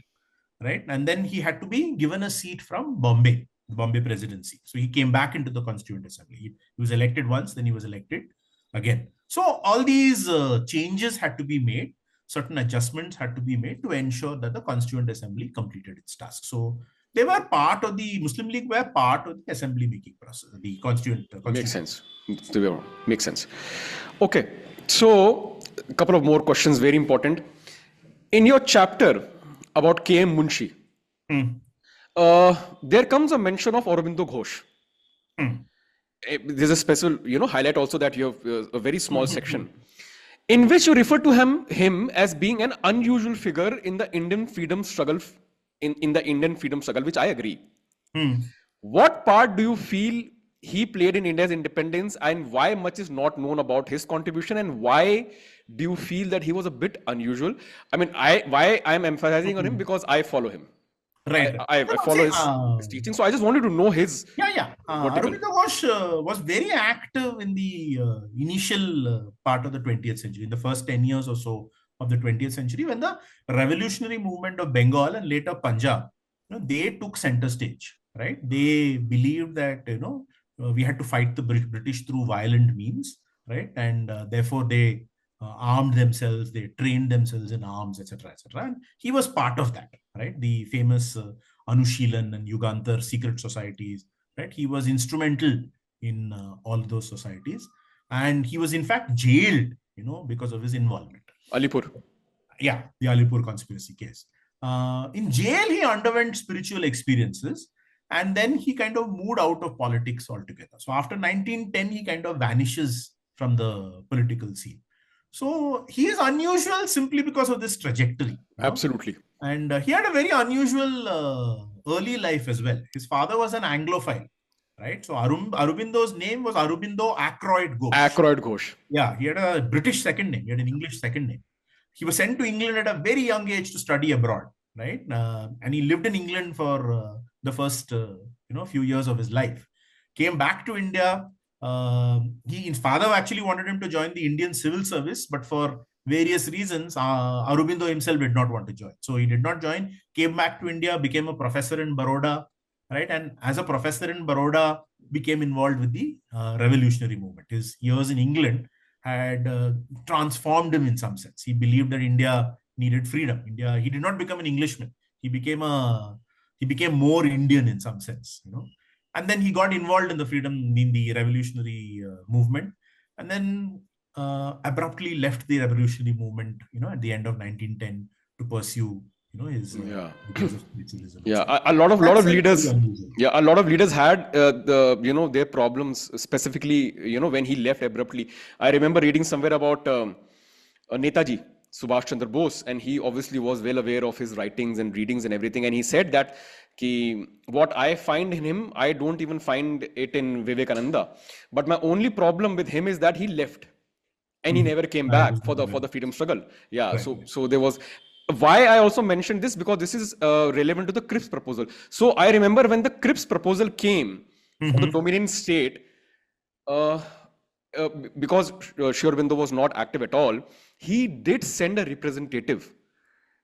right? And then he had to be given a seat from Bombay, the Bombay presidency. So he came back into the Constituent Assembly. He was elected once, then he was elected again. So all these changes had to be made, certain adjustments had to be made to ensure that the Constituent Assembly completed its task. So they were part of the Muslim League, were part of the assembly making process, the constituent. Makes sense. Makes sense. Okay. So a couple of more questions, very important. In your chapter about K.M. Munshi, there comes a mention of Aurobindo Ghosh. There's a special, highlight also that you have a very small section in which you refer to him as being an unusual figure in the Indian freedom struggle, in the Indian freedom struggle, which I agree. What part do you feel he played in India's independence, and why much is not known about his contribution, and why do you feel that he was a bit unusual? I mean, why I'm emphasizing on him, because I follow him. Right. I follow his teaching. So I just wanted to know his. Aurobindo Ghosh was very active in the initial part of the 20th century, in the first 10 years or so of the 20th century, when the revolutionary movement of Bengal and later Punjab, they took center stage, right? They believed that, we had to fight the British through violent means, right? And therefore they armed themselves, they trained themselves in arms, etc., etc. And he was part of that, right? The famous Anushilan and Yugantar secret societies, right? He was instrumental in all those societies, and he was in fact jailed, because of his involvement. Alipur. Yeah, the Alipur conspiracy case. In jail, he underwent spiritual experiences, and then he kind of moved out of politics altogether. So after 1910, he kind of vanishes from the political scene. So he is unusual simply because of this trajectory. Absolutely. And he had a very unusual early life as well. His father was an Anglophile, right? So Aurobindo's name was Aurobindo Ackroyd Ghosh. Ackroyd Ghosh. Yeah, he had a British second name. He had an English second name. He was sent to England at a very young age to study abroad, right? And he lived in England for the first, few years of his life. Came back to India. His father actually wanted him to join the Indian civil service, but for various reasons, Aurobindo himself did not want to join. So he did not join, came back to India, became a professor in Baroda, right? And as a professor in Baroda, became involved with the revolutionary movement. His years in England had transformed him in some sense. He believed that India needed freedom. He did not become an Englishman. He became more Indian in some sense, And then he got involved in the revolutionary movement, and then abruptly left the revolutionary movement, at the end of 1910 to pursue, his ideas of spiritualism. A lot of leaders. Yeah, a lot of leaders had their problems, specifically, when he left abruptly. I remember reading somewhere about Netaji Subhash Chandra Bose, and he obviously was well aware of his writings and readings and everything, and he said that what I find in him, I don't even find it in Vivekananda. But my only problem with him is that he left, and he never came back for the freedom struggle. Yeah, right. So there was. Why I also mentioned this, because this is relevant to the Cripps proposal. So I remember when the Cripps proposal came for the dominant state, because Sri Aurobindo was not active at all, he did send a representative,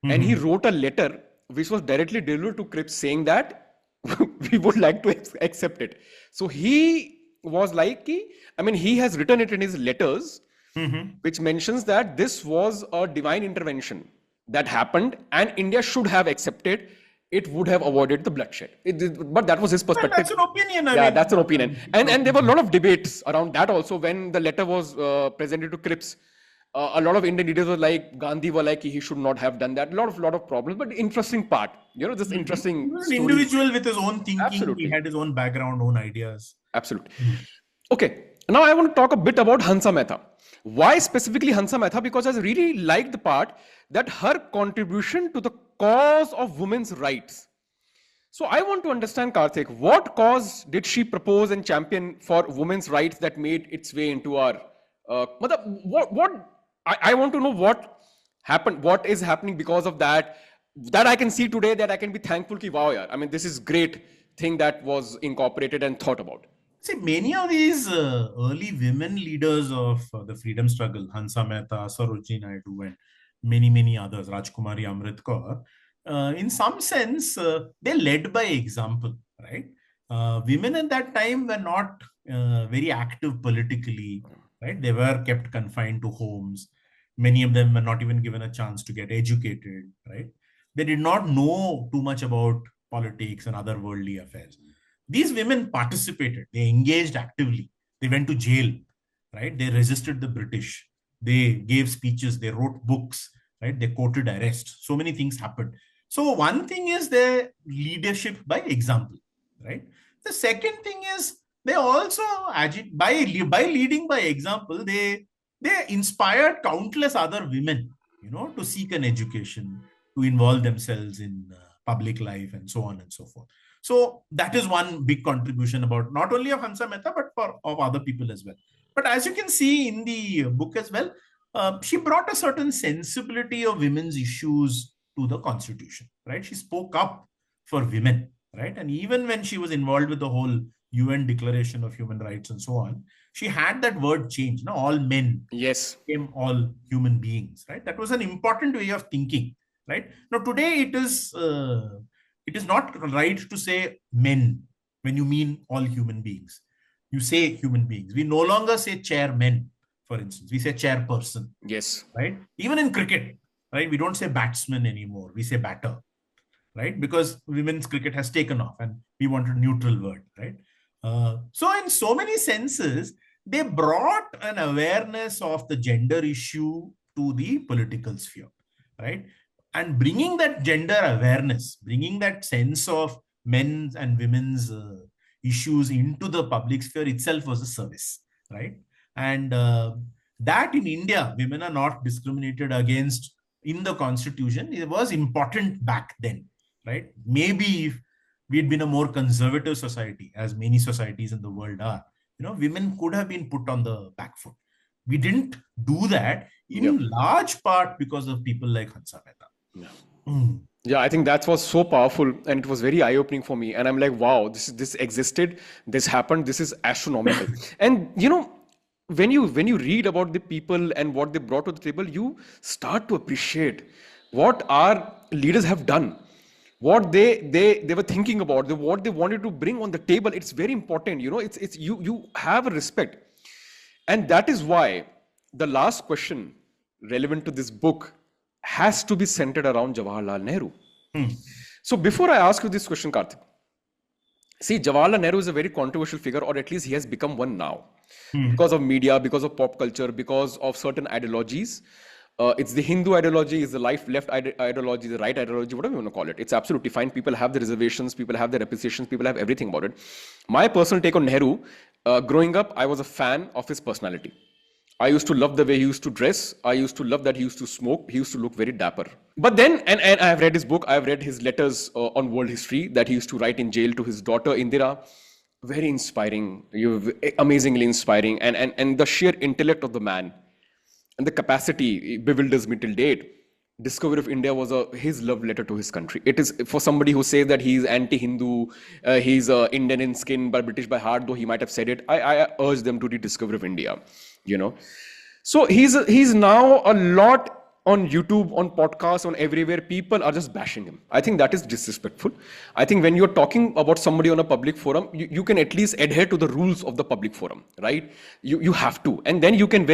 and he wrote a letter which was directly delivered to Cripps saying that we would like to accept it. So he was like, he has written it in his letters, which mentions that this was a divine intervention that happened, and India should have accepted. It would have avoided the bloodshed. But that was his perspective. That's an opinion. That's an opinion. And there were a lot of debates around that also. When the letter was presented to Cripps, a lot of Indian leaders were like, Gandhi were like, he should not have done that. A lot of problems, but interesting part. This interesting. He was an individual with his own thinking. Absolutely. He had his own background, own ideas. Absolutely. Okay. Now I want to talk a bit about Hansa Mehta. Why specifically Hansa Mehta? Because I really liked the part that her contribution to the cause of women's rights. So I want to understand, Karthik, what cause did she propose and champion for women's rights that made its way into our... I want to know what happened, what is happening because of that I can see today, that I can be thankful ki wow yaar. This is great thing that was incorporated and thought about. See, many of these early women leaders of the freedom struggle, Hansa Mehta, Sarojini Naidu, and many others, Rajkumari Amrit Kaur, in some sense, they led by example, right? Women at that time were not very active politically, right? They were kept confined to homes. Many of them were not even given a chance to get educated, right? They did not know too much about politics and other worldly affairs. These women participated, they engaged actively, they went to jail, right? They resisted the British, they gave speeches, they wrote books, right? They courted arrest. So many things happened. So, one thing is their leadership by example, right? The second thing is they also, by leading by example, they inspired countless other women, to seek an education, to involve themselves in public life, and so on and so forth. So that is one big contribution about not only of Hansa Mehta, but of other people as well. But as you can see in the book as well, she brought a certain sensibility of women's issues to the constitution, right? She spoke up for women, right? And even when she was involved with the whole UN Declaration of Human Rights and so on, she had that word change, all men Yes. became all human beings, right? That was an important way of thinking, right? Now, today it is not right to say men when you mean all human beings. You say human beings. We no longer say chairmen, for instance. We say chairperson, Yes. right? Even in cricket, right? We don't say batsman anymore. We say batter, right? Because women's cricket has taken off and we want a neutral word, right? So, in so many senses, they brought an awareness of the gender issue to the political sphere, right? And bringing that gender awareness, bringing that sense of men's and women's issues into the public sphere itself was a service, right? And that in India, women are not discriminated against in the constitution. It was important back then, right? Maybe if we had been a more conservative society, as many societies in the world are, women could have been put on the back foot. We didn't do that in large part because of people like Hansa Mehta. Yeah. Mm. Yeah, I think that was so powerful and it was very eye-opening for me. And I'm like, wow, this existed, this happened, this is astronomical. And when you read about the people and what they brought to the table, you start to appreciate what our leaders have done, what they were thinking about, what they wanted to bring on the table. It's very important, it's you have a respect. And that is why the last question relevant to this book has to be centered around Jawaharlal Nehru. So before I ask you this question, Karthik, see, Jawaharlal Nehru is a very controversial figure, or at least he has become one now. Because of media, because of pop culture, because of certain ideologies. It's the Hindu ideology, it's the left ideology, the right ideology, whatever you want to call it. It's absolutely fine. People have the reservations, people have their appreciations, people have everything about it. My personal take on Nehru, growing up, I was a fan of his personality. I used to love the way he used to dress. I used to love that he used to smoke. He used to look very dapper. But then, and I have read his book, I have read his letters on world history that he used to write in jail to his daughter Indira. Very inspiring, amazingly inspiring. And the sheer intellect of the man and the capacity bewilders me till date. Discovery of India was his love letter to his country. It is for somebody who says that he's anti-Hindu, he's Indian in skin but British by heart, though he might have said it. I urge them to read Discovery of India. So he's now a lot on YouTube, on podcasts, on everywhere. People are just bashing him. I think that is disrespectful. I think when you're talking about somebody on a public forum, you can at least adhere to the rules of the public forum, right? You have to, and then you can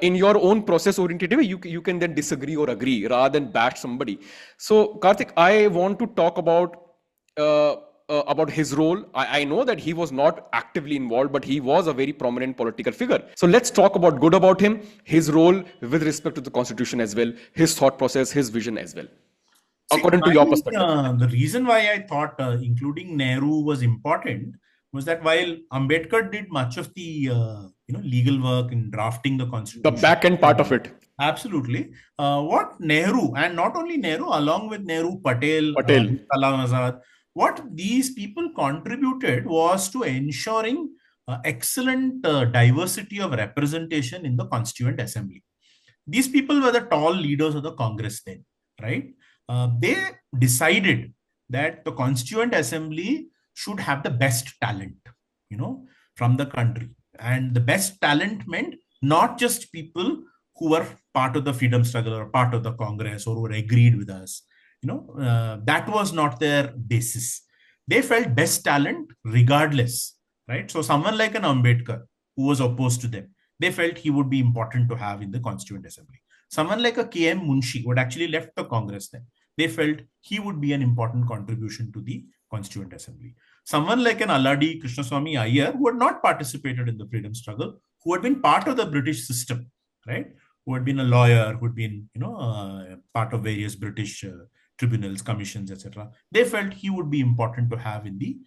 in your own process-oriented way, you can then disagree or agree rather than bash somebody. So, Karthik, I want to talk about his role. I know that he was not actively involved, but he was a very prominent political figure. So let's talk good about him, his role with respect to the constitution as well, his thought process, his vision as well. According to your perspective. The reason why I thought including Nehru was important was that while Ambedkar did much of the legal work in drafting the constitution, the back end part of it, absolutely, what Nehru, and not only Nehru, along with Nehru, Patel. Kalam Azad, what these people contributed was to ensuring excellent diversity of representation in the Constituent Assembly. These people were the tall leaders of the Congress then, right? They decided that the Constituent Assembly should have the best talent, from the country. And the best talent meant not just people who were part of the freedom struggle or part of the Congress or who agreed with us. That was not their basis. They felt best talent regardless, right? So someone like an Ambedkar who was opposed to them, they felt he would be important to have in the Constituent Assembly. Someone like a K.M. Munshi, who had actually left the Congress then, they felt he would be an important contribution to the Constituent Assembly. Someone like an Alladi Krishnaswamy Iyer, who had not participated in the freedom struggle, who had been part of the British system, right? Who had been a lawyer, who had been, part of various British tribunals, commissions, etc. They felt he would be important to have in the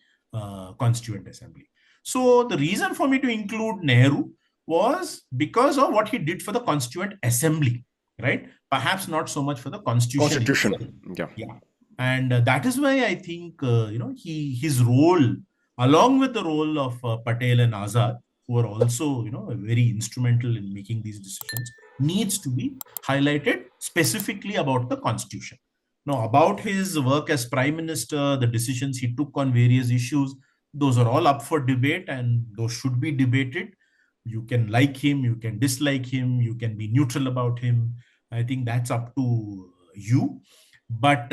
Constituent Assembly. So the reason for me to include Nehru was because of what he did for the Constituent Assembly, right? Perhaps not so much for the Constitution. Yeah. And that is why I think, his role, along with the role of Patel and Azad, who are also, very instrumental in making these decisions, needs to be highlighted specifically about the Constitution. Now, about his work as Prime Minister, the decisions he took on various issues, those are all up for debate and those should be debated. You can like him, you can dislike him, you can be neutral about him. I think that's up to you. But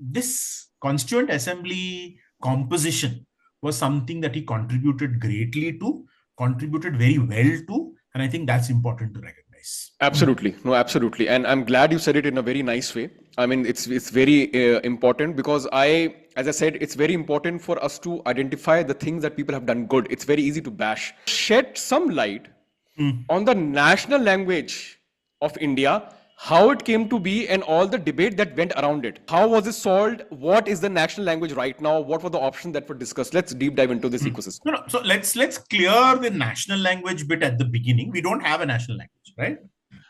this Constituent Assembly composition was something that he contributed greatly to, contributed very well to, and I think that's important to recognize. Absolutely. No, absolutely. And I'm glad you said it in a very nice way. I mean, it's very important because as I said, it's very important for us to identify the things that people have done good. It's very easy to bash. Shed some light on the national language of India, how it came to be and all the debate that went around it. How was it solved? What is the national language right now? What were the options that were discussed? Let's deep dive into this ecosystem. No. So let's clear the national language bit at the beginning. We don't have a national language, right?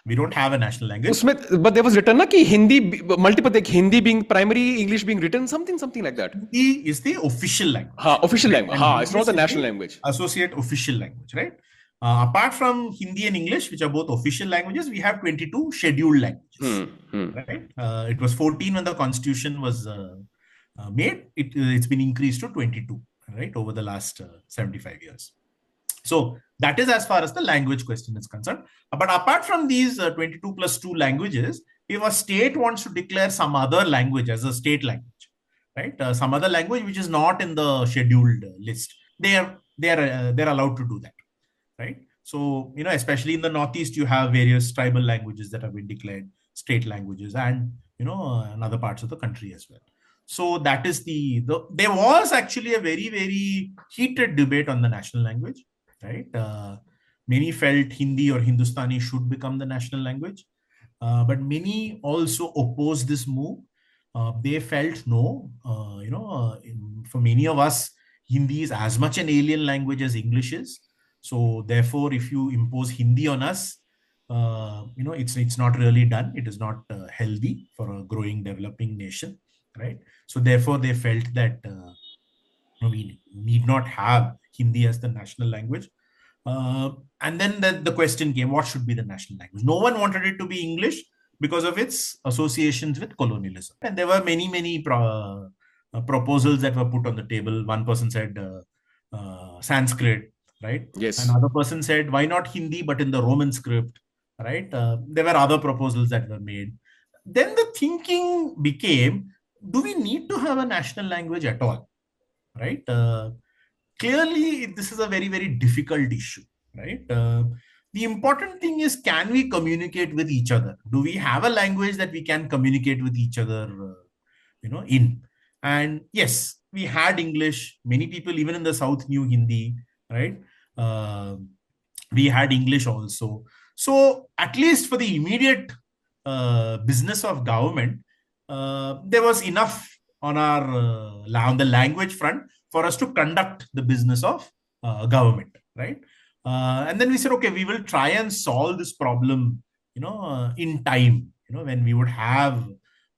We don't have a national language. But there was written that Hindi, multiple, Hindi being primary, English being written, something like that. Hindi is the official language. Official language. It's not the national language. Associate official language, right? Apart from Hindi and English, which are both official languages, we have 22 scheduled languages. Right? It was 14 when the Constitution was made. It's been increased to 22, right, over the last 75 years. So that is as far as the language question is concerned. But apart from these 22 plus 2 languages, if a state wants to declare some other language as a state language, right, some other language which is not in the scheduled list, they're allowed to do that. Right. So, especially in the Northeast, you have various tribal languages that have been declared state languages and, in other parts of the country as well. So that is there was actually a very, very heated debate on the national language, right? Many felt Hindi or Hindustani should become the national language. But many also opposed this move. They felt no, for many of us, Hindi is as much an alien language as English is. So therefore, if you impose Hindi on us, it's not really done. It is not healthy for a growing, developing nation, right? So therefore, they felt that we need not have Hindi as the national language. And then the question came, what should be the national language? No one wanted it to be English because of its associations with colonialism. And there were many proposals that were put on the table. One person said Sanskrit. Right. Yes. Another person said, why not Hindi, but in the Roman script? Right. There were other proposals that were made. Then the thinking became, do we need to have a national language at all? Right. Clearly, this is a very, very difficult issue. Right. The important thing is, can we communicate with each other? Do we have a language that we can communicate with each other, in? And yes, we had English. Many people, even in the South, knew Hindi. Right. We had English also. So at least for the immediate business of government, there was enough on the language front for us to conduct the business of government. Right. And then we said, okay, we will try and solve this problem, in time, when we would have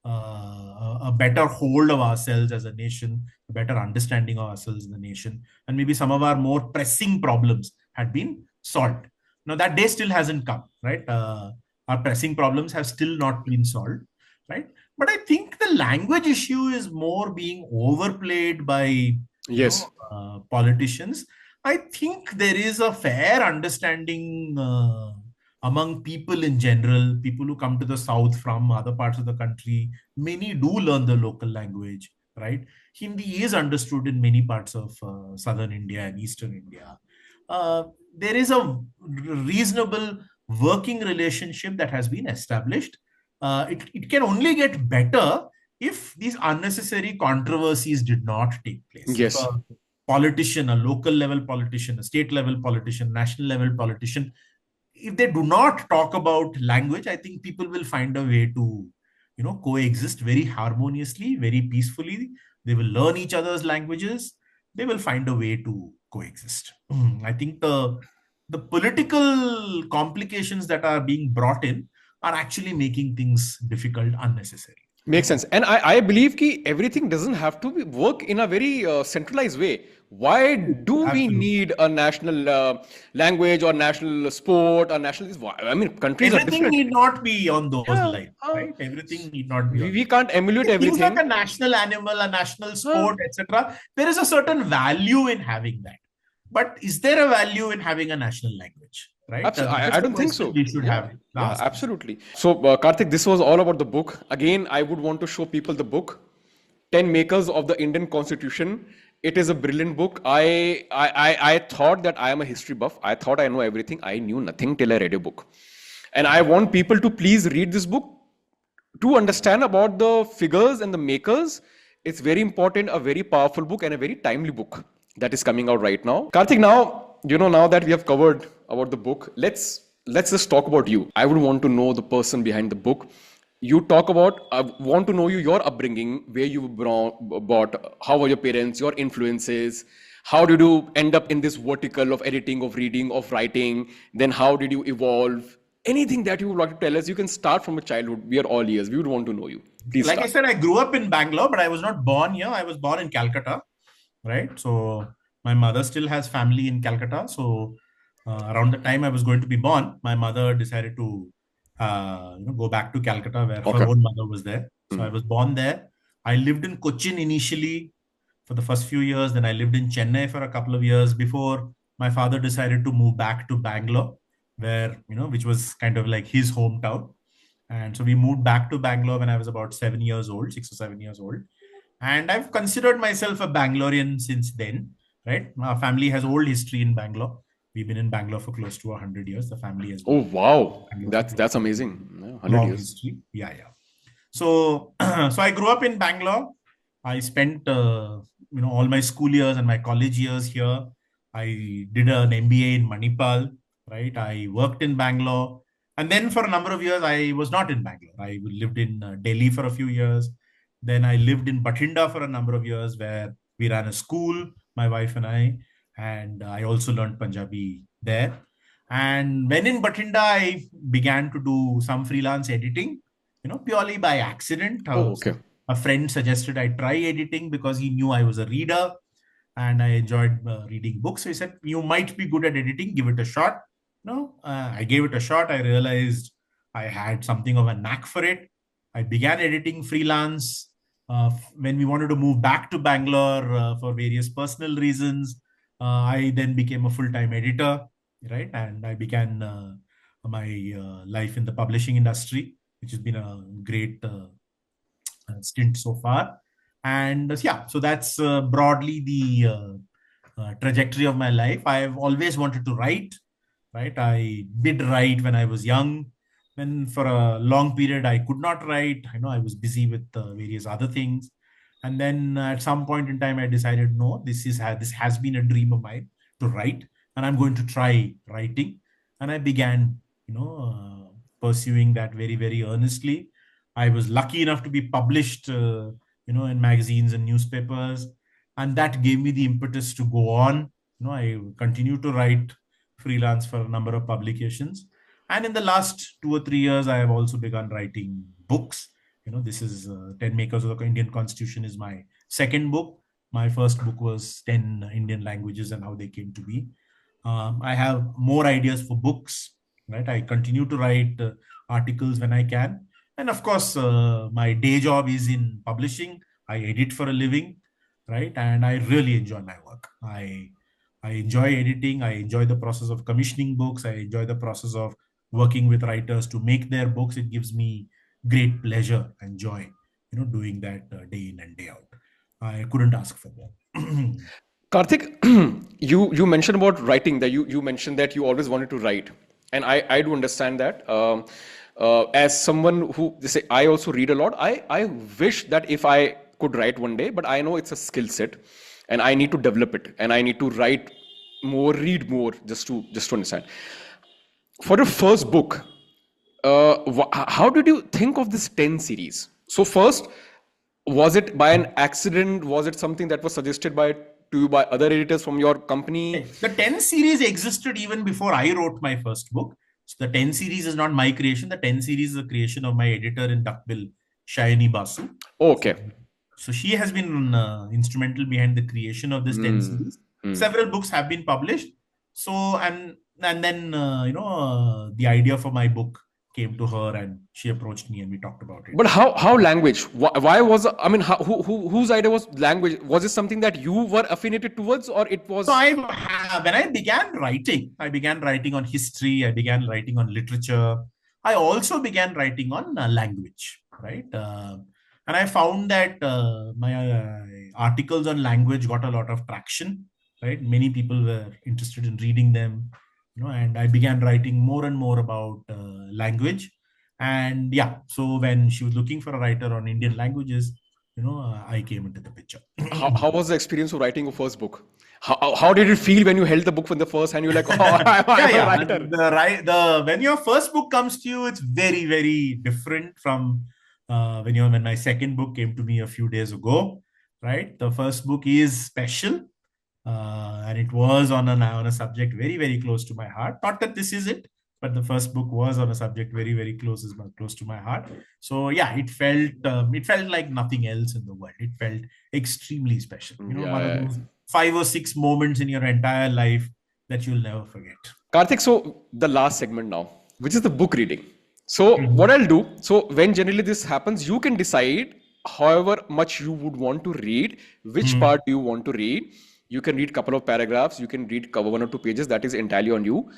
a better hold of ourselves as a nation, a better understanding of ourselves as a nation, and maybe some of our more pressing problems had been solved. Now that day still hasn't come, right? Our pressing problems have still not been solved, right? But I think the language issue is more being overplayed by politicians. I think there is a fair understanding among people in general, people who come to the south from other parts of the country. Many do learn the local language, right? Hindi is understood in many parts of southern India and eastern India. Uh, there is a reasonable working relationship that has been established. It can only get better if these unnecessary controversies did not take place. If Yes. a politician, a local level politician, a state level politician, national level politician, if they do not talk about language, I think people will find a way to, coexist very harmoniously, very peacefully. They will learn each other's languages. They will find a way to coexist. I think the political complications that are being brought in are actually making things difficult unnecessarily. Makes sense. And I believe ki everything doesn't have to work in a very centralized way. Why do we Absolutely. need a national language or national sport or national? I mean, countries are Everything different. need not be on those Yeah. lines, right? Everything need not be on We those. can't emulate Things like everything. a national animal, a national Uh, sport, etc. There is a certain value in having that. But is there a value in having a national language, right? I That's the don't think question so. we should Yeah, have yeah, asked. absolutely. So, Karthik, this was all about the book. Again, I would want to show people the book, 10 Makers of the Indian Constitution. It is a brilliant book. I thought that I am a history buff. I thought I know everything. I knew nothing till I read a book. And I want people to please read this book to understand about the figures and the makers. It's very important, a very powerful book and a very timely book that is coming out right now. Karthik, now, now that we have covered about the book, let's just talk about you. I would want to know the person behind the book. You talk about, I want to know your upbringing, where you were brought, how were your parents, your influences, how did you end up in this vertical of editing, of reading, of writing, then how did you evolve? Anything that you would like to tell us, you can start from a childhood. We are all ears. We would want to know you. Please Like I start. said, I grew up in Bangalore, but I was not born here. I was born in Calcutta, right? So my mother still has family in Calcutta. So around the time I was going to be born, my mother decided to go back to Calcutta where her Okay. own mother was there. So I Mm. was born there. I lived in Cochin initially for the first few years. Then I lived in Chennai for a couple of years before my father decided to move back to Bangalore, where, which was kind of like his hometown. And so we moved back to Bangalore when I was about 7 years old, 6 or 7 years old. And I've considered myself a Bangalorean since then, right? Our family has old history in Bangalore. We've been in Bangalore for close to 100 years. The family has Oh been wow, in Bangalore for that's close that's to amazing. Yeah, 100 long years. history. Yeah, yeah. So, so I grew up in Bangalore. I spent, all my school years and my college years here. I did an MBA in Manipal, right? I worked in Bangalore. And then for a number of years, I was not in Bangalore. I lived in Delhi for a few years. Then I lived in Bathinda for a number of years where we ran a school, my wife and I. And I also learned Punjabi there. And when in Bathinda, I began to do some freelance editing, purely by accident. Oh, okay. A friend suggested I try editing because he knew I was a reader and I enjoyed reading books. So he said, "You might be good at editing, give it a shot." No, I gave it a shot. I realized I had something of a knack for it. I began editing freelance. When we wanted to move back to Bangalore for various personal reasons, I then became a full time editor, right? And I began my life in the publishing industry, which has been a great stint so far. And yeah, so that's broadly the trajectory of my life. I've always wanted to write, right? I did write when I was young. When for a long period I could not write, I was busy with various other things. And then at some point in time, I decided, no, this has been a dream of mine to write, and I'm going to try writing. And I began, pursuing that very, very earnestly. I was lucky enough to be published, in magazines and newspapers, and that gave me the impetus to go on. I continue to write freelance for a number of publications, and in the last 2 or 3 years, I have also begun writing books. This is 10 Makers of the Indian Constitution is my second book. My first book was 10 Indian languages and how they came to be. I have more ideas for books, right? I continue to write articles when I can. And of course, my day job is in publishing. I edit for a living, right? And I really enjoy my work. I I enjoy editing. I enjoy the process of commissioning books. I enjoy the process of working with writers to make their books. It gives me great pleasure and joy, doing that day in and day out. I couldn't ask for more. Karthik, you mentioned about writing, that you mentioned that you always wanted to write, and I do understand that. As someone who they say, I also read a lot. I wish that if I could write one day, but I know it's a skill set, and I need to develop it, and I need to write more, read more, just to understand. For your first book, how did you think of this 10 series? So first, was it by an accident? Was it something that was suggested to you by other editors from your company? The 10 series existed even before I wrote my first book. So the 10 series is not my creation. The 10 series is a creation of my editor in Duckbill, Shayani Basu. Okay. So she has been instrumental behind the creation of this 10 series. Several books have been published. So, and then, the idea for my book came to her and she approached me and we talked about it. But how language? Why was, I mean, whose idea was language? Was it something that you were affiliated towards, or it was? So when I began writing on history. I began writing on literature. I also began writing on language, right? And I found that my articles on language got a lot of traction, right? Many people were interested in reading them, and I began writing more and more about language. And yeah, so when she was looking for a writer on Indian languages, I came into the picture. How was the experience of writing your first book? How did it feel when you held the book in the first hand? You're like, oh, I'm a writer. When your first book comes to you, it's very, very different from when my second book came to me a few days ago, right? The first book is special, and it was on a subject very, very close to my heart. Not that this is it, but the first book was on a subject very, very close to my heart. So yeah, it felt like nothing else in the world. It felt extremely special. One of those 5 or 6 moments in your entire life that you'll never forget. Karthik, so the last segment now, which is the book reading. So what I'll do, so when generally this happens, you can decide however much you would want to read, which part do you want to read. You can read a couple of paragraphs, you can read cover 1 or 2 pages, that is entirely on you.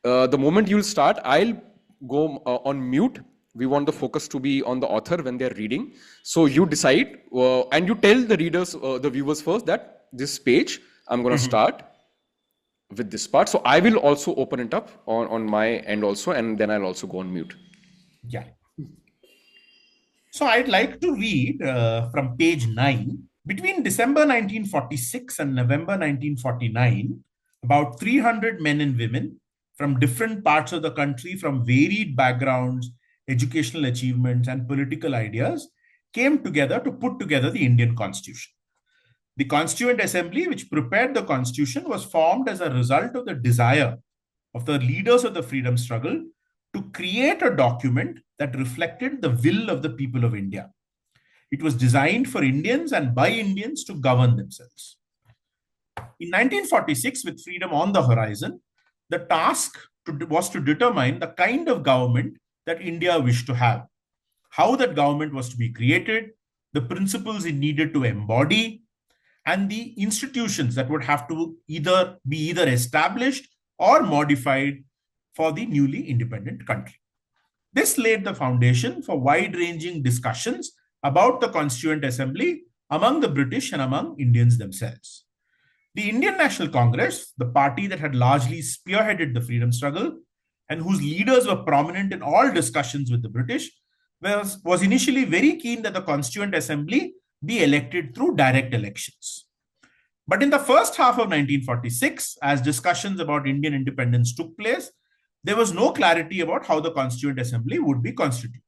The moment you'll start, I'll go on mute. We want the focus to be on the author when they're reading. So you decide and you tell the readers, the viewers first, that this page, I'm going to start with this part. So I will also open it up on my end also, and then I'll also go on mute. Yeah. So I'd like to read from page 9. Between December 1946 and November 1949, about 300 men and women from different parts of the country, from varied backgrounds, educational achievements, and political ideas, came together to put together the Indian Constitution. The Constituent Assembly, which prepared the Constitution, was formed as a result of the desire of the leaders of the freedom struggle to create a document that reflected the will of the people of India. It was designed for Indians and by Indians to govern themselves. In 1946, with freedom on the horizon, the task was to determine the kind of government that India wished to have, how that government was to be created, the principles it needed to embody, and the institutions that would have to be either established or modified for the newly independent country. This laid the foundation for wide-ranging discussions about the Constituent Assembly among the British and among Indians themselves. The Indian National Congress, the party that had largely spearheaded the freedom struggle and whose leaders were prominent in all discussions with the British, was initially very keen that the Constituent Assembly be elected through direct elections. But in the first half of 1946, as discussions about Indian independence took place, there was no clarity about how the Constituent Assembly would be constituted.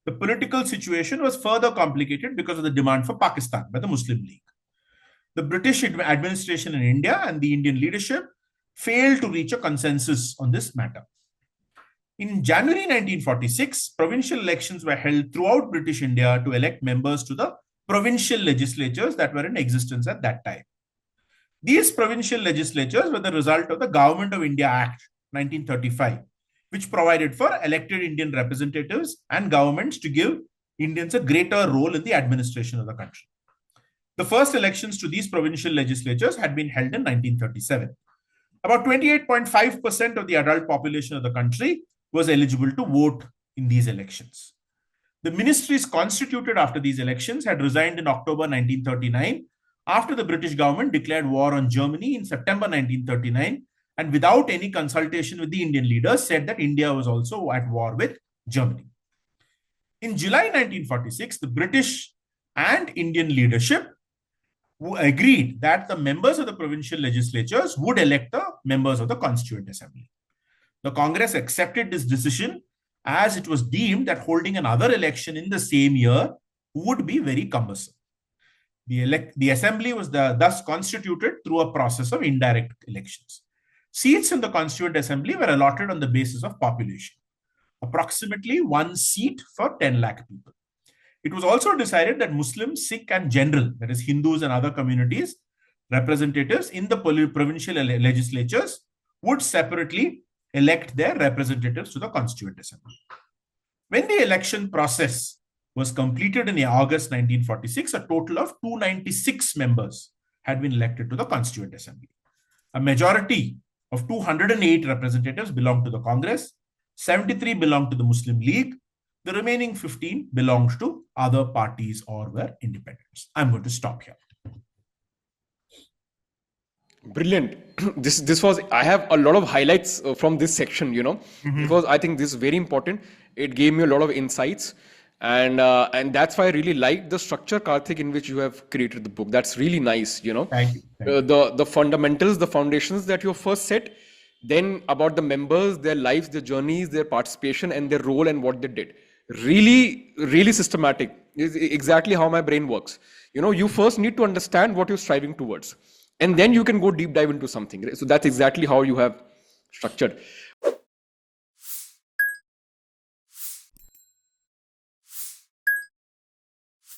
The political situation was further complicated because of the demand for Pakistan by the Muslim League. The British administration in India and the Indian leadership failed to reach a consensus on this matter. In January 1946, provincial elections were held throughout British India to elect members to the provincial legislatures that were in existence at that time. These provincial legislatures were the result of the Government of India Act 1935, which provided for elected Indian representatives and governments to give Indians a greater role in the administration of the country. The first elections to these provincial legislatures had been held in 1937. About 28.5% of the adult population of the country was eligible to vote in these elections. The ministries constituted after these elections had resigned in October 1939 after the British government declared war on Germany in September 1939 and without any consultation with the Indian leaders said that India was also at war with Germany. In July 1946, the British and Indian leadership agreed that the members of the provincial legislatures would elect the members of the Constituent Assembly. The Congress accepted this decision as it was deemed that holding another election in the same year would be very cumbersome. The assembly was thus constituted through a process of indirect elections. Seats in the Constituent Assembly were allotted on the basis of population, approximately 1 seat for 10 lakh people. It was also decided that Muslims, Sikh, and general, that is Hindus and other communities, representatives in the provincial legislatures would separately elect their representatives to the Constituent Assembly. When the election process was completed in August 1946, a total of 296 members had been elected to the Constituent Assembly. A majority of 208 representatives belonged to the Congress, 73 belonged to the Muslim League, the remaining 15 belonged to other parties or were independents. I'm going to stop here. Brilliant. This was, I have a lot of highlights from this section, because I think this is very important. It gave me a lot of insights. And that's why I really like the structure, Karthik, in which you have created the book. That's really nice, Thank you. The fundamentals, the foundations that you first set, then about the members, their lives, their journeys, their participation and their role and what they did. Really, really systematic. Is exactly how my brain works. You first need to understand what you're striving towards, and then you can go deep dive into something. Right? So that's exactly how you have structured.